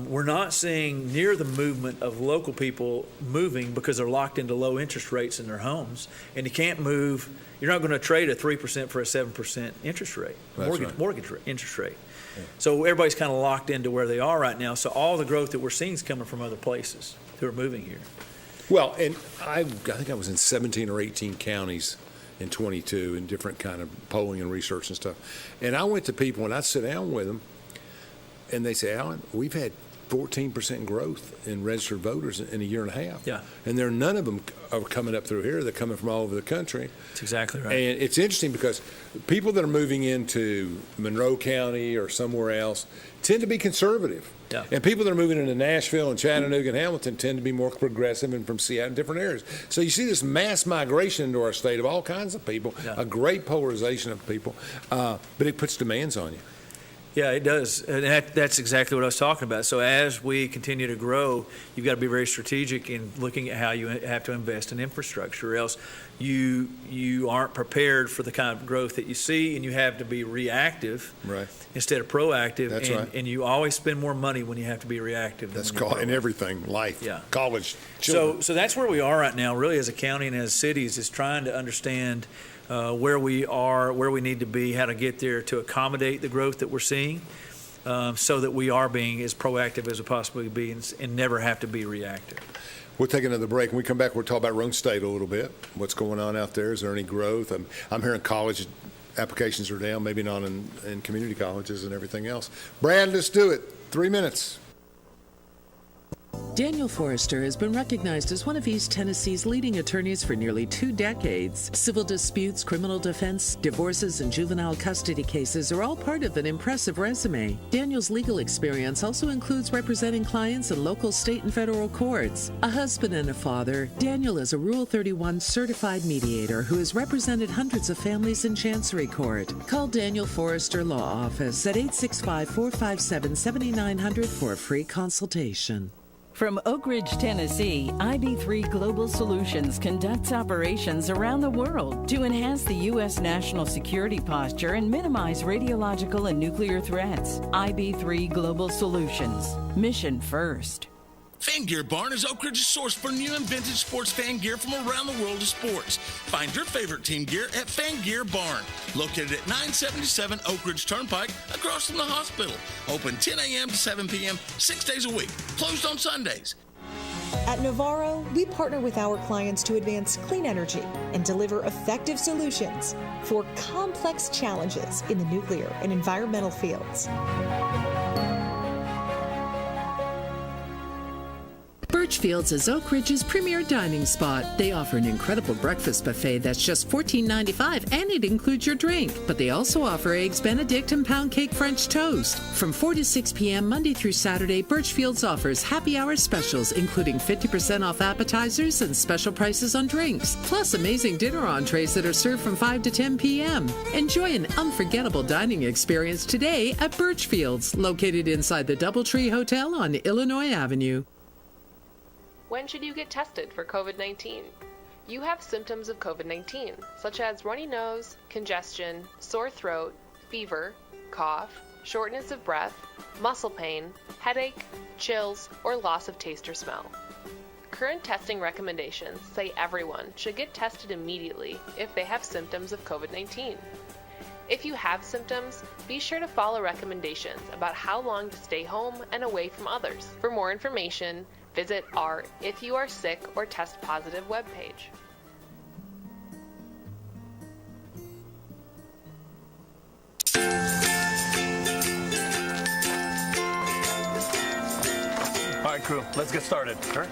we're not seeing near the movement of local people moving because they're locked into low interest rates in their homes, and you can't move. You're not going to trade a 3% for a 7% interest rate, mortgage interest rate. Yeah. So everybody's kind of locked into where they are right now. So all the growth that we're seeing is coming from other places who are moving here. Well, and I think I was in 17 or 18 counties in 22 in different kind of polling and research and stuff. And I went to people and I'd sit down with them and they say, Alan, we've had 14% growth in registered voters in a year and a half. Yeah. And none of them are coming up through here. They're coming from all over the country. That's exactly right. And it's interesting because people that are moving into Monroe County or somewhere else tend to be conservative. Yeah. And people that are moving into Nashville and Chattanooga and Hamilton tend to be more progressive and from Seattle and different areas. So you see this mass migration into our state of all kinds of people, a great polarization of people, but it puts demands on you. Yeah, it does. And that's exactly what I was talking about. So as we continue to grow, you've got to be very strategic in looking at how you have to invest in infrastructure, or else you aren't prepared for the kind of growth that you see, and you have to be reactive instead of proactive. That's right. And you always spend more money when you have to be reactive. That's called in everything, life, college, children. So that's where we are right now, really, as a county and as cities, is trying to understand where we are, where we need to be, how to get there to accommodate the growth that we're seeing, so that we are being as proactive as we possibly be and never have to be reactive. We'll take another break. When we come back, we'll talk about Roane State a little bit. What's going on out there? Is there any growth? I'm hearing college applications are down, maybe not in community colleges and everything else. Brad, let's do it. 3 minutes. Daniel Forrester has been recognized as one of East Tennessee's leading attorneys for nearly 2 decades. Civil disputes, criminal defense, divorces, and juvenile custody cases are all part of an impressive resume. Daniel's legal experience also includes representing clients in local, state, and federal courts. A husband and a father, Daniel is a Rule 31 certified mediator who has represented hundreds of families in Chancery Court. Call Daniel Forrester Law Office at 865-457-7900 for a free consultation. From Oak Ridge, Tennessee, IB3 Global Solutions conducts operations around the world to enhance the U.S. national security posture and minimize radiological and nuclear threats. IB3 Global Solutions. Mission first. Fan Gear Barn is Oak Ridge's source for new and vintage sports fan gear from around the world of sports. Find your favorite team gear at Fan Gear Barn, located at 977 Oak Ridge Turnpike, across from the hospital. Open 10 a.m. to 7 p.m., 6 days a week. Closed on Sundays. At Navarro, we partner with our clients to advance clean energy and deliver effective solutions for complex challenges in the nuclear and environmental fields. Birchfield's is Oak Ridge's premier dining spot. They offer an incredible breakfast buffet that's just $14.95, and it includes your drink. But they also offer Eggs Benedict and pound cake French toast. From 4 to 6 p.m. Monday through Saturday, Birchfield's offers happy hour specials, including 50% off appetizers and special prices on drinks, plus amazing dinner entrees that are served from 5 to 10 p.m. Enjoy an unforgettable dining experience today at Birchfield's, located inside the Doubletree Hotel on Illinois Avenue. When should you get tested for COVID-19? You have symptoms of COVID-19, such as runny nose, congestion, sore throat, fever, cough, shortness of breath, muscle pain, headache, chills, or loss of taste or smell. Current testing recommendations say everyone should get tested immediately if they have symptoms of COVID-19. If you have symptoms, be sure to follow recommendations about how long to stay home and away from others. For more information, visit our If You Are Sick or Test Positive webpage. All right, crew, let's get started. All right.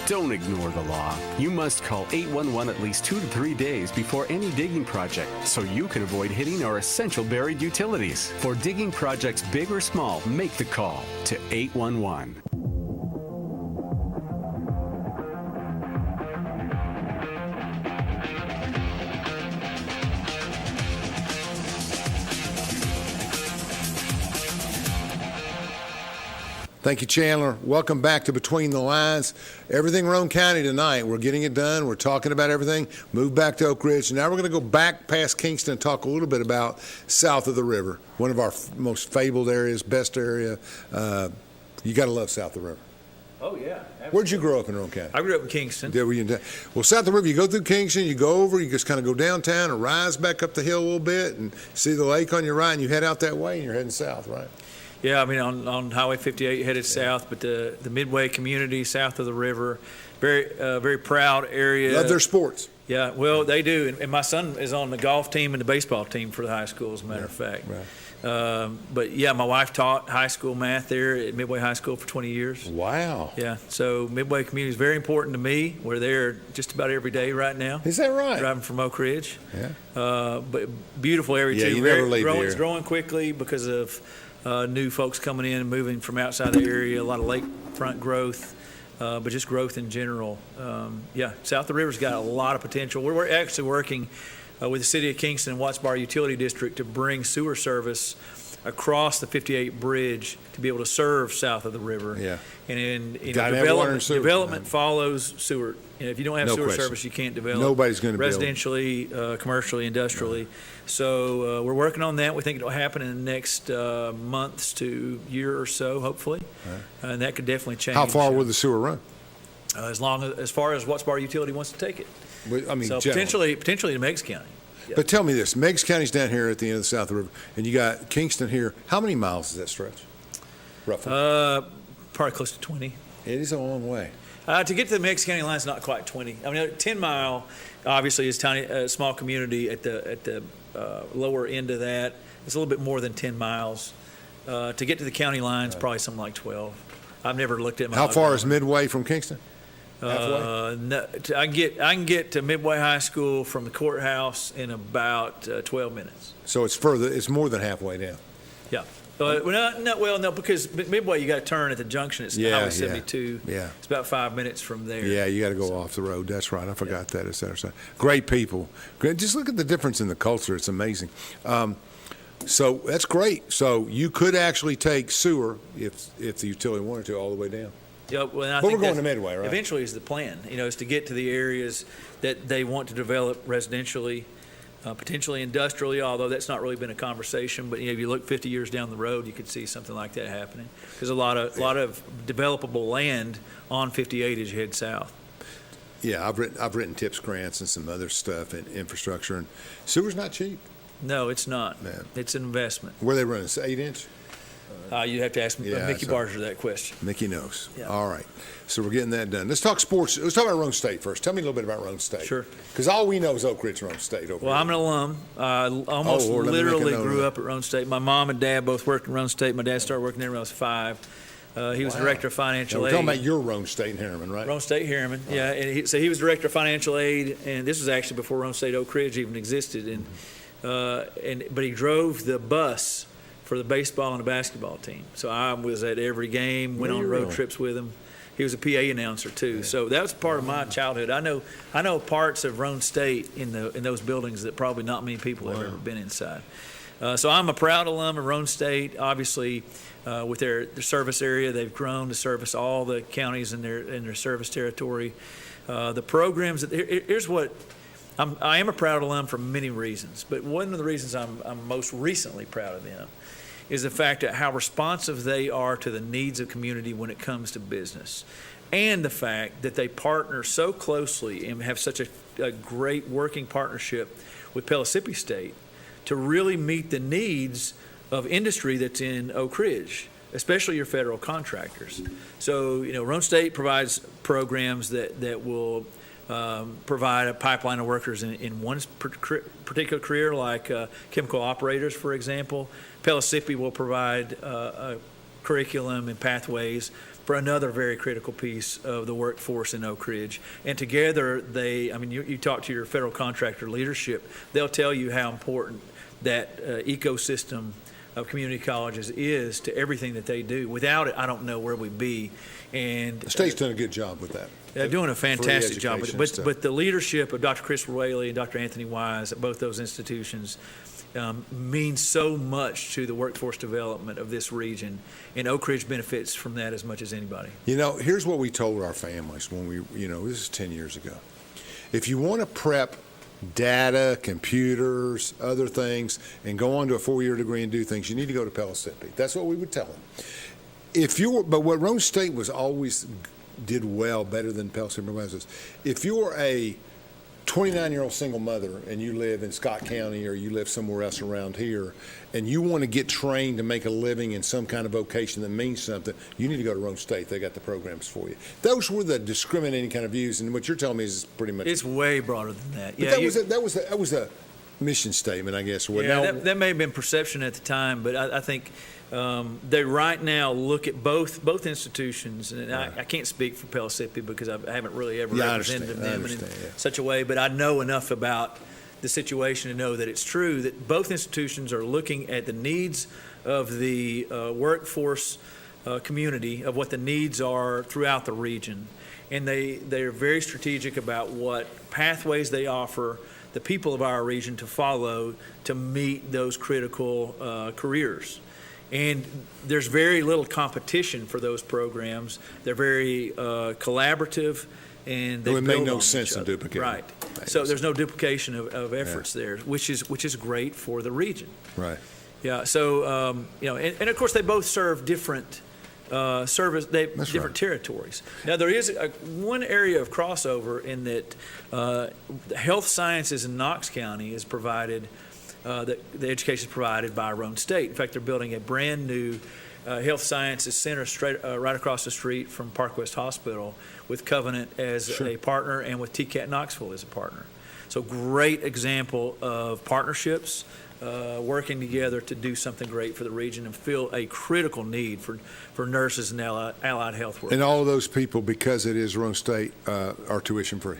Don't ignore the law. You must call 811 at least 2 to 3 days before any digging project so you can avoid hitting our essential buried utilities. For digging projects big or small, make the call to 811. Thank you, Chandler. Welcome back to Between the Lines. Everything Roane County tonight. We're getting it done. We're talking about everything. Move back to Oak Ridge. Now we're going to go back past Kingston and talk a little bit about south of the river, one of our most fabled areas, best area. You got to love south of the river. Oh, yeah. Absolutely. Where'd you grow up in Roane County? I grew up in Kingston. Well, south of the river, you go through Kingston, you go over, you just kind of go downtown and rise back up the hill a little bit and see the lake on your right, and you head out that way, and you're heading south, right? Yeah, I mean, on Highway 58, headed south, but the Midway community south of the river, very proud area. Love their sports. Yeah, well, they do. And my son is on the golf team and the baseball team for the high school, as a matter of fact. Right. But, yeah, my wife taught high school math there at Midway High School for 20 years. Wow. Yeah, so Midway community is very important to me. We're there just about every day right now. Is that right? Driving from Oak Ridge. Yeah. But beautiful area, too. You never leave there. It's growing quickly because of new folks coming in and moving from outside the area, a lot of lakefront growth, but just growth in general. South of the River's got a lot of potential. We're actually working with the City of Kingston and Watts Bar Utility District to bring sewer service across the 58 bridge to be able to serve south of the river. Yeah. And development follows sewer. If you don't have sewer service, you can't develop. Nobody's going to build. Residentially, commercially, industrially. So we're working on that. We think it'll happen in the next months to year or so, hopefully. Right. And that could definitely change. How far will the sewer run? As far as Watts Bar Utility wants to take it. I mean, so potentially to Meigs County. Yeah. But tell me this: Meigs County's down here at the end of the South River, and you got Kingston here. How many miles is that stretch, roughly? Probably close to 20. It is a long way. To get to the Meigs County line is not quite 20. I mean, 10 Mile obviously is tiny, small community at the lower end of that. It's a little bit more than 10 miles. To get to the county line is probably something like 12. I've never looked at my. How far is Midway from Kingston? No, I can get to Midway High School from the courthouse in about 12 minutes. So it's further. It's more than halfway down. Yeah. No, because Midway you got to turn at the junction. It's Highway 72. Yeah. It's about 5 minutes from there. Yeah, you got to go off the road. That's right. I forgot that. It's that. Great people. Just look at the difference in the culture. It's amazing. So that's great. So you could actually take sewer if the utility wanted to all the way down. Yeah, well, I but think we're going to Midway, right? Eventually is the plan, is to get to the areas that they want to develop residentially, potentially industrially, although that's not really been a conversation. But if you look 50 years down the road, you could see something like that happening. There's a lot of developable land on 58 as you head south. Yeah, I've written TIPS grants and some other stuff in infrastructure, and sewer's not cheap. No, it's not. Man. It's an investment. Where are they running? 8-inch? You have to ask Mickey Barger that question. Mickey knows. Yeah. All right. So we're getting that done. Let's talk sports. Let's talk about Roane State first. Tell me a little bit about Roane State. Sure. Because all we know is Oak Ridge, Roane State. Well, I'm an alum. I almost literally grew up at Roane State. My mom and dad both worked at Roane State. My dad started working there when I was 5. He was director of financial aid. We're talking about your Roane State and Harriman, right? Roane State, Harriman, yeah. And so he was director of financial aid, and this was actually before Roane State Oak Ridge even existed. But he drove the bus for the baseball and the basketball team. So I was at every game, went on road trips with him. He was a PA announcer too. Yeah. So that was part of my childhood. I know parts of Roane State in those buildings that probably not many people have ever been inside. So I'm a proud alum of Roane State. Obviously, with their service area, they've grown to service all the counties in their service territory. The programs here's what. I am a proud alum for many reasons, but one of the reasons I'm most recently proud of them is the fact that how responsive they are to the needs of community when it comes to business, and the fact that they partner so closely and have such a great working partnership with Pellissippi State to really meet the needs of industry that's in Oak Ridge, especially your federal contractors. So, Roane State provides programs that will provide a pipeline of workers in one particular career, like chemical operators, for example. Pellissippi will provide a curriculum and pathways for another very critical piece of the workforce in Oak Ridge. And together, you talk to your federal contractor leadership, they'll tell you how important that ecosystem of community colleges is to everything that they do. Without it, I don't know where we'd be. And the state's done a good job with that. They're doing a fantastic job with it. But the leadership of Dr. Chris Whaley and Dr. Anthony Wise at both those institutions means so much to the workforce development of this region, and Oak Ridge benefits from that as much as anybody. Here's what we told our families when we, this is 10 years ago. If you want to prep data, computers, other things, and go on to a 4-year degree and do things, you need to go to Pellissippi. That's what we would tell them. But what Roane State was always did well, better than Pellissippi was, if you're a 29-year-old single mother and you live in Scott County or you live somewhere else around here and you want to get trained to make a living in some kind of vocation that means something, you need to go to Roane State. They got the programs for you. Those were the discriminating kind of views, and what you're telling me is pretty much... It's way broader than that. But that was a mission statement, I guess. Yeah, that may have been perception at the time, but I think they right now look at both institutions, and I can't speak for Pellissippi because I haven't really ever represented them in such a way, but I know enough about the situation to know that it's true that both institutions are looking at the needs of the workforce community, of what the needs are throughout the region, and they're very strategic about what pathways they offer the people of our region to follow to meet those critical careers. And there's very little competition for those programs. They're very collaborative, and they it would make no on sense each to other. duplicate. Right. So there's no duplication of efforts there, which is great for the region. Right. Yeah. So and of course they both serve different different territories. Now there is one area of crossover in that health sciences in Knox County is provided. The education is provided by Roane State. In fact, they're building a brand new health sciences center right across the street from Park West Hospital with Covenant as a partner and with TCAT Knoxville as a partner. So great example of partnerships working together to do something great for the region and fill a critical need for nurses and allied health workers. And all of those people, because it is Roane State, are tuition free.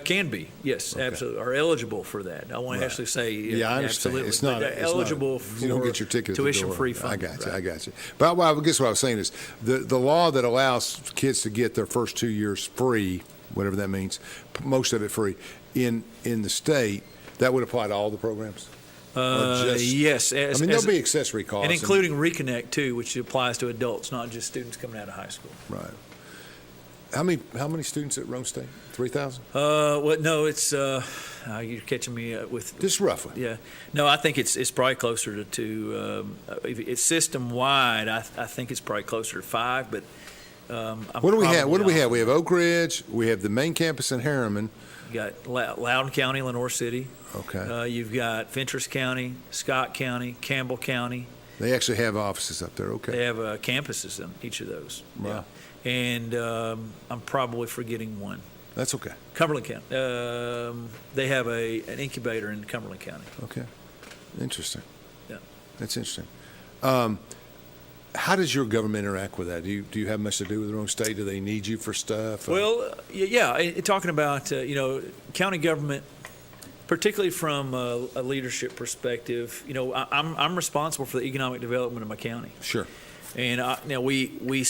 Can be, yes, absolutely, are eligible for that. I want to actually say, I understand. absolutely. It's not eligible for you don't get your ticket tuition-free funding. I got you. But I guess what I was saying is the law that allows kids to get their first 2 years free, whatever that means, most of it free, in the state, that would apply to all the programs? Yes. There'll be accessory costs. And including Reconnect, too, which applies to adults, not just students coming out of high school. Right. How many students at Roane State? 3,000? Well, no, it's you're catching me with just roughly. Yeah, no, I think it's probably closer to it's system wide. I think it's probably closer to 5. But what do we have? What do we have? We have Oak Ridge. We have the main campus in Harriman. You got Loudoun County, Lenore City. Okay. You've got Fentress County, Scott County, Campbell County. They actually have offices up there. Okay. They have campuses in each of those. Wow. Yeah. And I'm probably forgetting one. That's okay. Cumberland County. They have an incubator in Cumberland County. Okay. Interesting. Yeah. That's interesting. How does your government interact with that? Do you have much to do with Roane State? Do they need you for stuff? Well, yeah. Talking about county government, particularly from a leadership perspective, I'm responsible for the economic development of my county. Sure. And we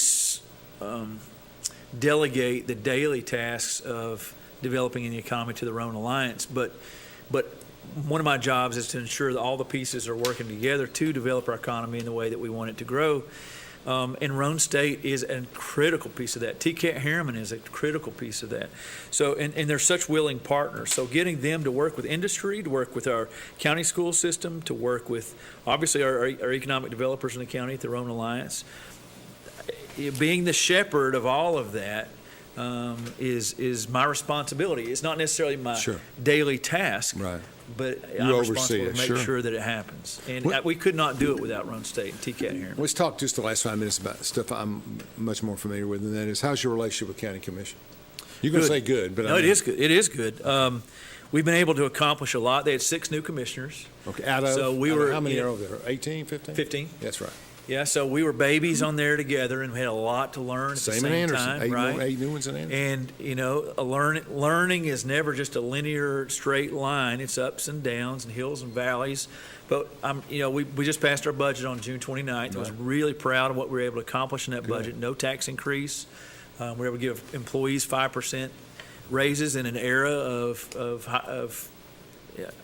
delegate the daily tasks of developing the economy to the Roane Alliance, but one of my jobs is to ensure that all the pieces are working together to develop our economy in the way that we want it to grow. And Roane State is a critical piece of that. TCAT Harriman is a critical piece of that. So, and they're such willing partners. So getting them to work with industry, to work with our county school system, to work with, obviously, our economic developers in the county at the Roane Alliance, being the shepherd of all of that is my responsibility. It's not necessarily my daily task, right, but I'm responsible to make sure that it happens. And we could not do it without Roane State and TCAT here. Let's talk just the last 5 minutes about stuff I'm much more familiar with, and that is, how's your relationship with County Commission? You're going to say good, but no, it is good. It is good. We've been able to accomplish a lot. They had 6 new commissioners. Okay, how many are over there? 18, 15? 15. That's right. Yeah, so we were babies on there together, and we had a lot to learn at the same in Anderson. time. 8 new ones in Anderson. And learning is never just a linear, straight line. It's ups and downs and hills and valleys. But we just passed our budget on June 29th. Right. I was really proud of what we were able to accomplish in that budget. No tax increase. We were able to give employees 5% raises in an era of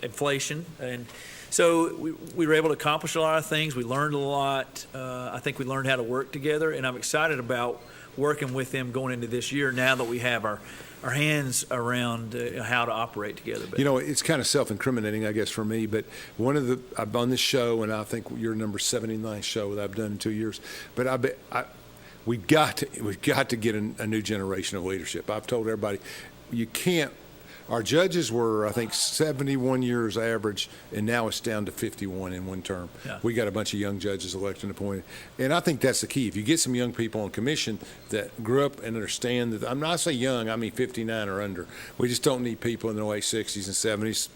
inflation, and So we were able to accomplish a lot of things. We learned a lot. I think we learned how to work together, and I'm excited about working with them going into this year now that we have our hands around how to operate together. You know, it's kind of self-incriminating, I guess, for me, but I'm on this show, and I think your number 79th show that I've done in 2 years, but we've got to get a new generation of leadership. I've told everybody, you can't. Our judges were, I think, 71 years average, and now it's down to 51 in one term. Yeah. We got a bunch of young judges elected and appointed, and I think that's the key. If you get some young people on commission that grew up and understand that, I'm not saying young, I mean 59 or under. We just don't need people in their late 60s and 70s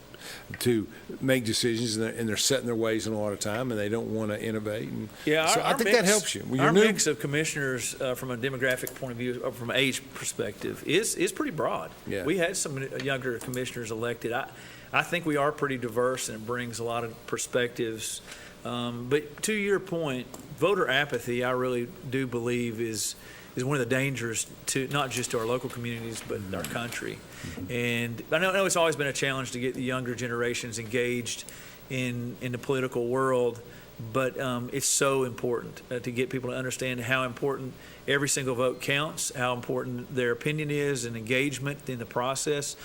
to make decisions, and they're set in their ways in a lot of time, and they don't want to innovate. And so I think that helps you. Our mix of commissioners from a demographic point of view, or from an age perspective, is pretty broad. Yeah. We had some younger commissioners elected. I think we are pretty diverse, and it brings a lot of perspectives. But to your point, voter apathy, I really do believe is one of the dangers to not just to our local communities, but our country. And I know it's always been a challenge to get the younger generations engaged in the political world, but it's so important to get people to understand how important every single vote counts, how important their opinion is, and engagement in the process.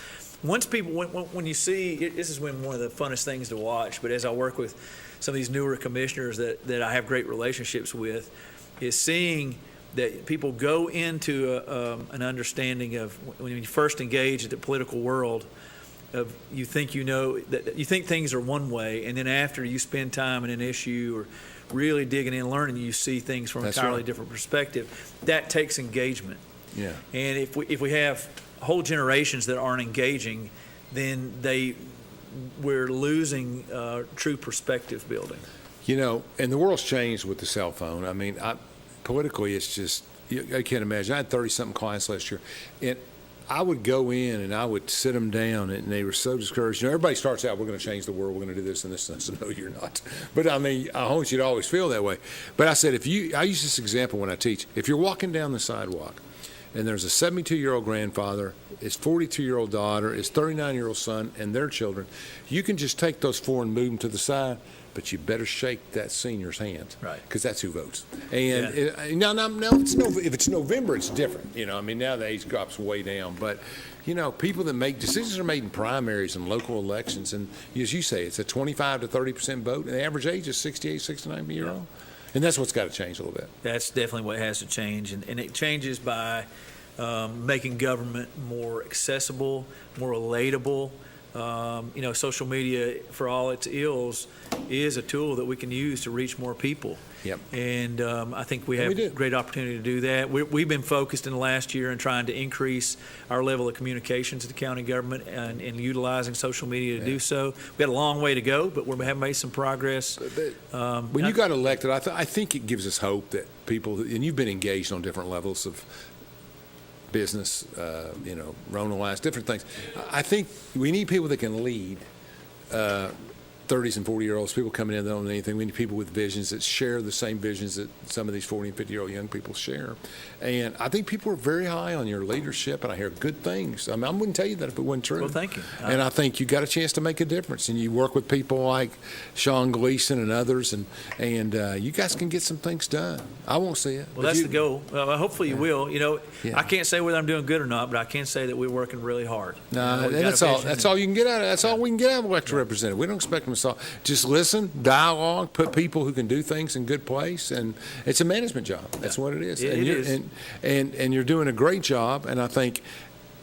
Once people, when you see, this is one of the funnest things to watch, but as I work with some of these newer commissioners that I have great relationships with, is seeing that people go into an understanding of when you first engage in the political world, of you think things are one way, and then after you spend time in an issue or really digging in and learning, you see things from an entirely different perspective. That takes engagement. Yeah. And if we have whole generations that aren't engaging, then we're losing true perspective building. You know, and the world's changed with the cell phone. I mean, politically, it's just, I can't imagine. I had 30-something clients last year, and I would go in and I would sit them down, and they were so discouraged. You know, everybody starts out, we're going to change the world, we're going to do this and this. And I said, no, you're not. But I mean, I want you to always feel that way. But I said, I use this example when I teach. If you're walking down the sidewalk, and there's a 72-year-old grandfather, his 42-year-old daughter, his 39-year-old son, and their children, you can just take those four and move them to the side, but you better shake that senior's hand, right? Because that's who votes. And now, if it's November, it's different. You know, I mean, now the age drops way down. But you know, people that make decisions are made in primaries and local elections, and as you say, it's a 25 to 30% vote, and the average age is 68, 69 years old. And that's what's got to change a little bit. That's definitely what has to change, and it changes by making government more accessible, more relatable. You know, social media, for all its ills, is a tool that we can use to reach more people. Yep. And I think we have a great opportunity to do that. We've been focused in the last year on trying to increase our level of communication to the county government and utilizing social media to do so. We've got a long way to go, but we have made some progress. When you got elected, I think it gives us hope that people, and you've been engaged on different levels of business, you know, Roane County, different things. I think we need people that can lead 30s and 40-year-olds, people coming in that don't know anything. We need people with visions that share the same visions that some of these 40 and 50-year-old young people share. And I think people are very high on your leadership, and I hear good things. I mean, I wouldn't tell you that if it wasn't true. Well, thank you. And I think you got a chance to make a difference, and you work with people like Sean Gleason and others, and you guys can get some things done. I won't see it. Well, that's the goal. Hopefully you will. You know, I can't say whether I'm doing good or not, but I can say that we're working really hard. No, that's all. That's all you can get out of it. That's all we can get out of an elected representative. We don't expect them to solve. Just listen, dialogue, put people who can do things in good place, and it's a management job. That's what it is. And you're doing a great job. And I think,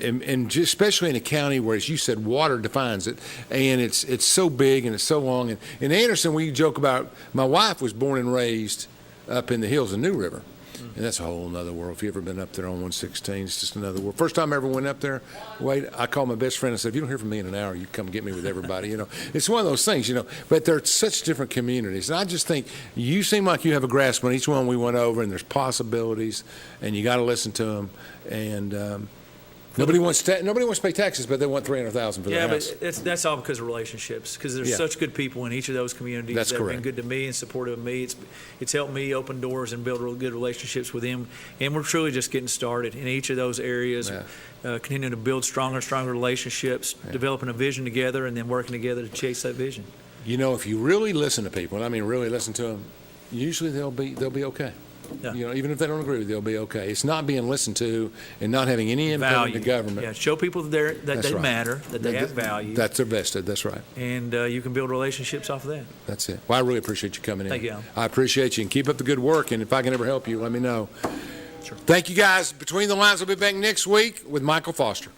and just especially in a county where, as you said, water defines it, and it's so big and it's so long. And in Anderson, we joke about. My wife was born and raised up in the hills of New River. And that's a whole nother world. If you've ever been up there on 116, it's just another world. First time I ever went up there, Wade, I called my best friend and said, if you don't hear from me in an hour, you come get me with everybody. You know, it's one of those things, you know, but they're such different communities. And I just think you seem like you have a grasp on each one we went over, and there's possibilities, and you got to listen to them. And nobody wants to pay taxes, but they want $300,000 for their house. Yeah, but that's all because of relationships. Because there's such good people in each of those communities that have been good to me and supportive of me. It's helped me open doors and build real good relationships with them. And we're truly just getting started in each of those areas. Continuing to build stronger relationships, developing a vision together, and then working together to chase that vision. You know, if you really listen to people, and I mean really listen to them, usually they'll be okay. Yeah. You know, even if they don't agree with you, they'll be okay. It's not being listened to and not having any input Value. in the government. Yeah, show people that That's they right. matter, that they have value, That's their vested. That's right. and you can build relationships off of that. That's it. Well, I really appreciate you coming in. Thank you, Alan. I appreciate you, and keep up the good work. And if I can ever help you, let me know. Sure. Thank you, guys. Between the Lines will be back next week with Michael Foster.